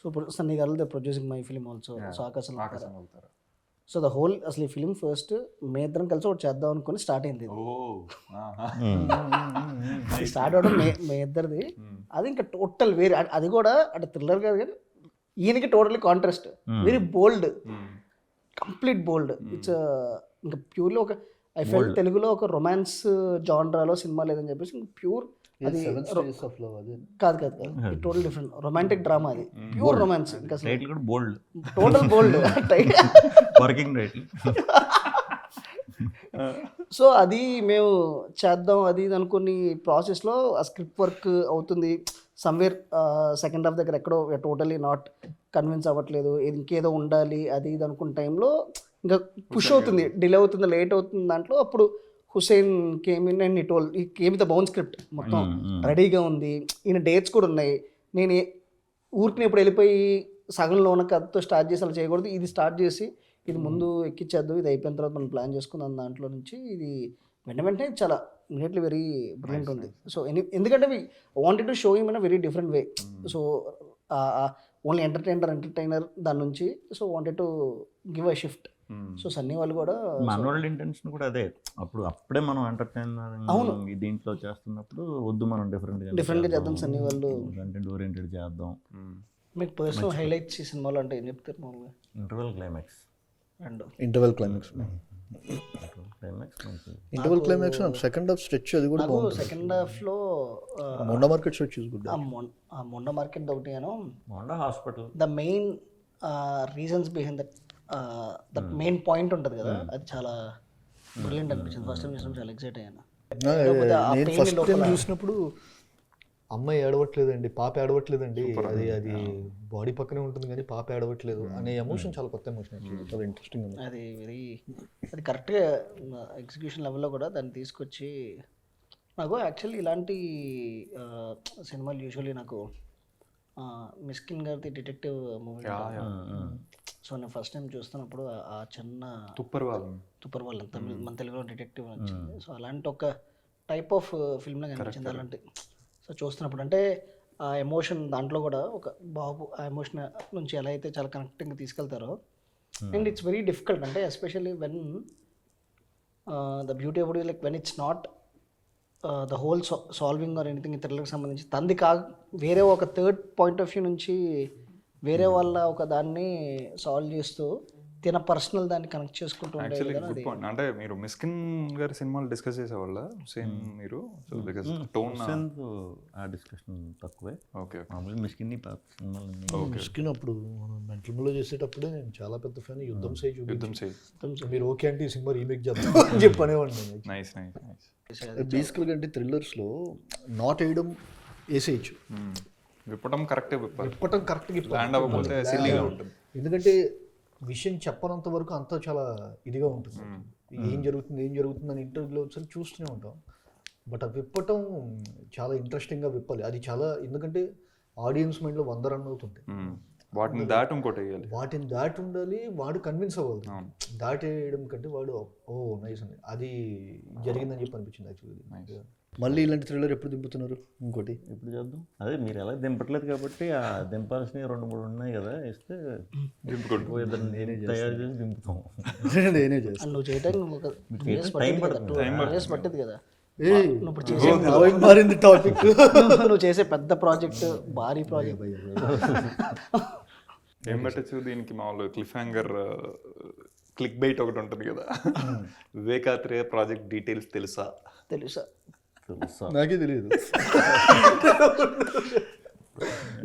ఇప్పుడు సన్నీ గారు they producing my film also. So ఆకాశం సో ద హోల్ అసలు ఈ ఫిలిం ఫస్ట్ మే ఇద్దరం కలిసి ఒకటి చేద్దాం అనుకుని స్టార్ట్ అయింది. ఓ స్టార్ట్ అవడం మే ఇద్దరిది. అది ఇంకా టోటల్ వేరే, అది కూడా అంటే థ్రిల్లర్ కాదు కానీ ఈయనకి totally contrast, very bold, complete bold. It's ఇంకా ప్యూర్లీ ఒక ఐ ఫెల్ తెలుగులో ఒక రొమాన్స్ జాన్రాలో సినిమా లేదని చెప్పేసి ఇంకా ప్యూర్ అది కాదు టోటల్ డిఫరెంట్ రొమాంటిక్ డ్రామా, అది ప్యూర్ రొమాన్స్. ఇంకా టైటిల్ కూడా బోల్డ్, టోటల్ బోల్డ్ వర్కింగ్ టైటిల్. సో అది మేము చేద్దాం అది ఇది అనుకుని ప్రాసెస్లో ఆ స్క్రిప్ట్ వర్క్ అవుతుంది. సమ్వేర్ సెకండ్ హాఫ్ దగ్గర ఎక్కడో టోటలీ నాట్ కన్విన్స్ అవ్వట్లేదు, ఇంకేదో ఉండాలి అది ఇది అనుకున్న టైంలో ఇంకా పుష్ అవుతుంది, డిలే అవుతుంది, లేట్ అవుతుంది. దాంట్లో అప్పుడు Hussain came in and told he came with bound script మొత్తం రెడీగా ఉంది, ఈయన డేట్స్ కూడా ఉన్నాయి. నేను ఊరికి ఇప్పుడు వెళ్ళిపోయి సగంలో ఉన్న కథతో స్టార్ట్ చేసి అలా చేయకూడదు, ఇది స్టార్ట్ చేసి ఇది ముందు ఎక్కించేద్దాం, ఇది అయిపోయిన తర్వాత మనం ప్లాన్ చేసుకుందాం. దాంట్లో నుంచి ఇది వెంటనే చాలా ఇమీడియట్లీ వెరీ బ్రిలియంట్ ఉంది. సో ఎందుకంటే we wanted to show him in a very different way. So only entertainer దాని నుంచి so wanted to give a shift. So Sunny వాళ్ళు కూడా మనోళ్ళ ఇంటెన్షన్ కూడా అదే, అప్పుడే మనం ఎంటర్టైనర్ దీంట్లో చేస్తున్నప్పుడు వద్దు మనం డిఫరెంట్గా చేద్దాం, సన్నీ వాళ్ళు కంటెంట్ ఓరియంటెడ్ చేద్దాం. మీకు పర్సనల్ హైలైట్స్ ఈ సినిమాలో అంటే ఏం చెప్తారు మామూలుగా? Interval climax second half stretch అది కూడా సెకండ్ హాఫ్ లో Monda market stretch good. Monda market ఒకటి Monda hospital the main reasons behind that main point ఉంటుంది కదా, అది చాలా బ్రిలియంట్ అనిపించింది. ఫస్ట్ టైం చూసినప్పుడు చాలా ఎక్సైట్ అయ్యాను. నేను ఫస్ట్ టైం చూసినప్పుడు అమ్మాయి ఏడవట్లేదండి, పాప ఏడవట్లేదండి, అది బాడీ పక్కనే ఉంటుంది కానీ పాప ఏడవట్లేదు అనే ఎమోషన్ చాలా కొత్త ఎమోషన్, చాలా ఇంట్రెస్టింగ్ ఉంది. అది కరెక్ట్గా ఎగ్జిక్యూషన్ లెవెల్లో కూడా దాన్ని తీసుకొచ్చి నాకు యాక్చువల్లీ ఇలాంటి సినిమాలు యూజువల్లీ నాకు మిస్కిన్ గారి డిటెక్టివ్ మూవీ. సో నేను ఫస్ట్ టైం చూస్తున్నప్పుడు ఆ చిన్న తుప్పర్ వాళ్ళ తమిళ మన తెలుగులో డిటెక్టివ్ వచ్చింది. సో అలాంటి ఒక టైప్ ఆఫ్ ఫిల్మ్లో కనిపించింది అలాంటి. సో చూస్తున్నప్పుడు అంటే ఆ ఎమోషన్ దాంట్లో కూడా ఒక బాబు ఆ ఎమోషన్ నుంచి ఎలా అయితే చాలా కనెక్టింగ్గా తీసుకెళ్తారో. అండ్ ఇట్స్ వెరీ డిఫికల్ట్ అంటే especially when the beauty of like when it's not the whole solving or anything థ్రిల్లర్కి సంబంధించి తంది వేరే ఒక థర్డ్ పాయింట్ ఆఫ్ వ్యూ నుంచి వేరే వాళ్ళ ఒక దాన్ని సాల్వ్ చేస్తూ తిన పర్సనల్ దాన్ని కనెక్ట్ చేసుకుంటూ ఉండేది. అంటే మీరు మిస్కిన్ గారి సినిమాలు డిస్కస్ చేసేవాళ్ళ సేమ్ మీరు? సో బికాజ్ టోన్ ఆ డిస్కషన్ తక్కువే. ఓకే, మిస్కిన్ అప్పుడు మనం మెంటల్లో చేసేటప్పుడే నేను చాలా పెద్ద ఫ్యాన్. యుద్ధం చేయి మీరు ఓకే అంటే ఈ సినిమా రీమేక్ చేద్దాం అని చెప్పి అనేవాడిని. Nice nice nice. బేసికల్గా అంటే థ్రిల్లర్స్లో నాట్ వేయడం వేసేయచ్చు, విప్పటం కరెక్ట్గా ల్యాండ్ అవ్వకపోతే సిల్లీగా ఉంటుంది. ఎందుకంటే విషయం చెప్పనంత వరకు అంతా చాలా ఇదిగా ఉంటుంది. ఏం జరుగుతుంది అని ఇంటర్వ్యూలో ఒకసారి చూస్తూనే ఉంటాం. బట్ ఆ విప్పటం చాలా ఇంట్రెస్టింగ్గా విప్పాలి. అది చాలా, ఎందుకంటే ఆడియన్స్ మైండ్లో 100 రన్ అవుతుంది. వాటిని దాటి ఇంకోటి వేయాలి, వాటిని దాటి ఉండాలి, వాడు కన్విన్స్ అవ్వాలి. దాటేయడం కంటే వాడు ఓ నైస్ అని అది జరిగిందని చెప్పి అనిపించింది యాక్చువల్లీ. మళ్ళీ ఇలాంటి థ్రిల్లర్ ఎప్పుడు దింపుతున్నారు? ఇంకోటి ఎప్పుడు చేద్దాం? అదే మీరు ఎలా దింపట్లేదు కాబట్టి ఆ దింపాల్సినవి 2-3 ఉన్నాయి కదా, ఇస్తే నేనే తయారు చేసి దింపుతాం. నేనే చేస్తాను. నువ్వు చేయడానికి పట్టదు కదా. మారింది టాపిక్. నువ్వు చేసే పెద్ద ప్రాజెక్ట్, భారీ ప్రాజెక్ట్ ఏం పెట్టచ్చు దీనికి? మామూలు క్లిఫ్ హ్యాంగర్ క్లిక్ బైట్ ఒకటి ఉంటుంది కదా, వివేకాత్రేయ ప్రాజెక్ట్ డీటెయిల్స్ తెలుసా? నాకే తెలియదు.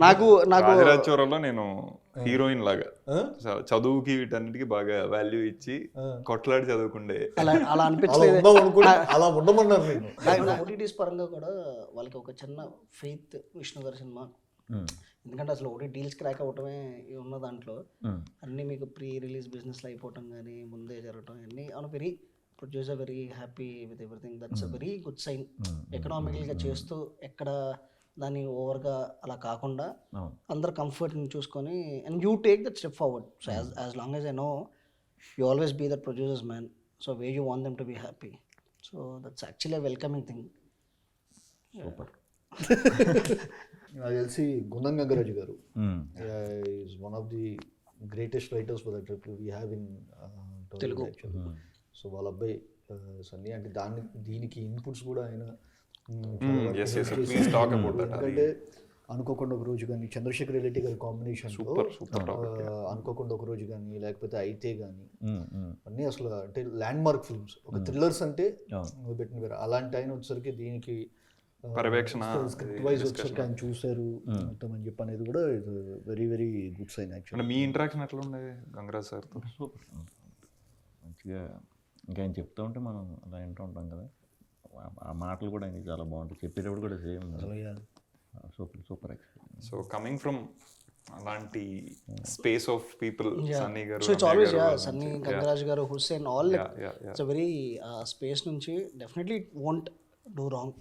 నాకు రాజరాజచోరంలో నేను హీరోయిన్ లాగా చదువుకి వీటన్నిటికి బాగా వాల్యూ ఇచ్చి కొట్లాడి చదువుకుండే అలా అనిపించలేదు. అలా ఉండమన్నారు. ఓటీటీస్ పరంగా కూడా వాళ్ళకి ఒక చిన్న ఫెయిత్ విష్ణు గారి సినిమా, ఎందుకంటే అసలు ఓటీ డీల్స్ క్రాక్ అవ్వటమే ఉన్న దాంట్లో అన్నీ మీకు ప్రీ రిలీజ్ బిజినెస్లో అయిపోవటం కానీ ముందే జరగటం అన్నీ on very producer very happy with everything. That's a very good sign. ఎకనామికల్గా చేస్తూ ఎక్కడ దాన్ని ఓవర్గా అలా కాకుండా అందరు కంఫర్ట్ని చూసుకొని and you take that step forward. So as long as I know you always be that producers man. So way you want them to be happy. So that's actually a welcoming thing. Super. నాకు తెలిసి Gundam Gangaraju garu is one of the greatest writers for that we have in Telugu. So వాళ్ళ అబ్బాయి సన్నీ అంటే దీనికి inputs కూడా ఆయన yes, yes, please talk about that. ఎందుకంటే అనుకోకుండా ఒక రోజు కానీ చంద్రశేఖర్ రెడ్డి గారి కాంబినేషన్ super అనుకోకుండా ఒక రోజు కానీ లేకపోతే అయితే కానీ అన్నీ అసలు అంటే ల్యాండ్ మార్క్ ఫిల్మ్స్ ఒక థ్రిల్లర్స్ అంటే నువ్వు పెట్టిన పేరు అలాంటి ఆయన వచ్చేసరికి దీనికి పర్యవేక్షణ స్క్రిప్ట్ వైజ్ వచ్చేసరికి ఆయన చూశారు మొత్తం అని చెప్పి అనేది కూడా వెరీ వెరీ గుడ్ సైన్ అంటే యాక్చువల్లీ. మీ ఇంటరాక్షన్ ఎట్లా ఉండేది గంగరాజ్ సార్తో? సూపర్ మంచిగా ఇంకా ఆయన చెప్తూ ఉంటే మనం అలా వింటూ ఉంటాం కదా, ఆ మాటలు కూడా ఆయనకి చాలా బాగుంటాయి, చెప్పేటప్పుడు కూడా same super super experience. So coming from అలాంటి space of people, Sunny garu, so it's always Sunny, Gangaraj garu, Hussain, all it's very space నుంచి definitely it won't do wrong.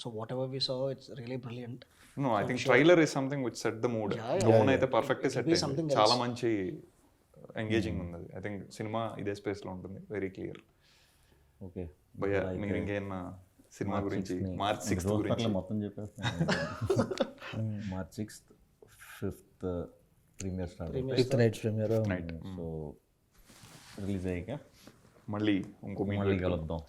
So whatever we saw it's really brilliant. No I think trailer is something which set the mood. Tone అయితే perfect set అయింది, చాలా మంచి engaging ఉంది. I think cinema ఇదే space లో ఉంటుంది, very clear. Okay భయ్యా మీరు ఇంకేమన్నా సినిమా గురించి, మార్చ్ 6th గురించి మొత్తం చెప్పేస్తాను. March 6th 5th premiere start, 5th nights premiere. So release అయ్యాక మళ్ళీ ఇంకో మళ్ళీ కలుద్దాం.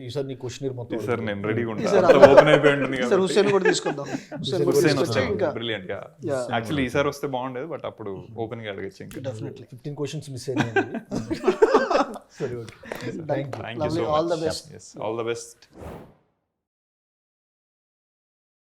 ఈసారి నీ క్వశ్చన్ మొత్తం సార్ నేను రెడీగా ఉంటాను, ఓపెన్ అయిపోయి ఉంటుంది సార్ హుస్సేన్ కూడా తీసుకుందాం. హుస్సేన్ వచ్చి ఇంకా బ్రిలియంట్ గా. యాక్చువల్లీ ఈసారి వస్తే బాగుండేది, బట్ అప్పుడు ఓపెన్ గా అడగచ్చు. ఇంకా డెఫినెట్లీ 15 క్వశ్చన్స్ మిస్ అయినాయి. సరే okay, thank you. Thank you so much. All the best. All the best.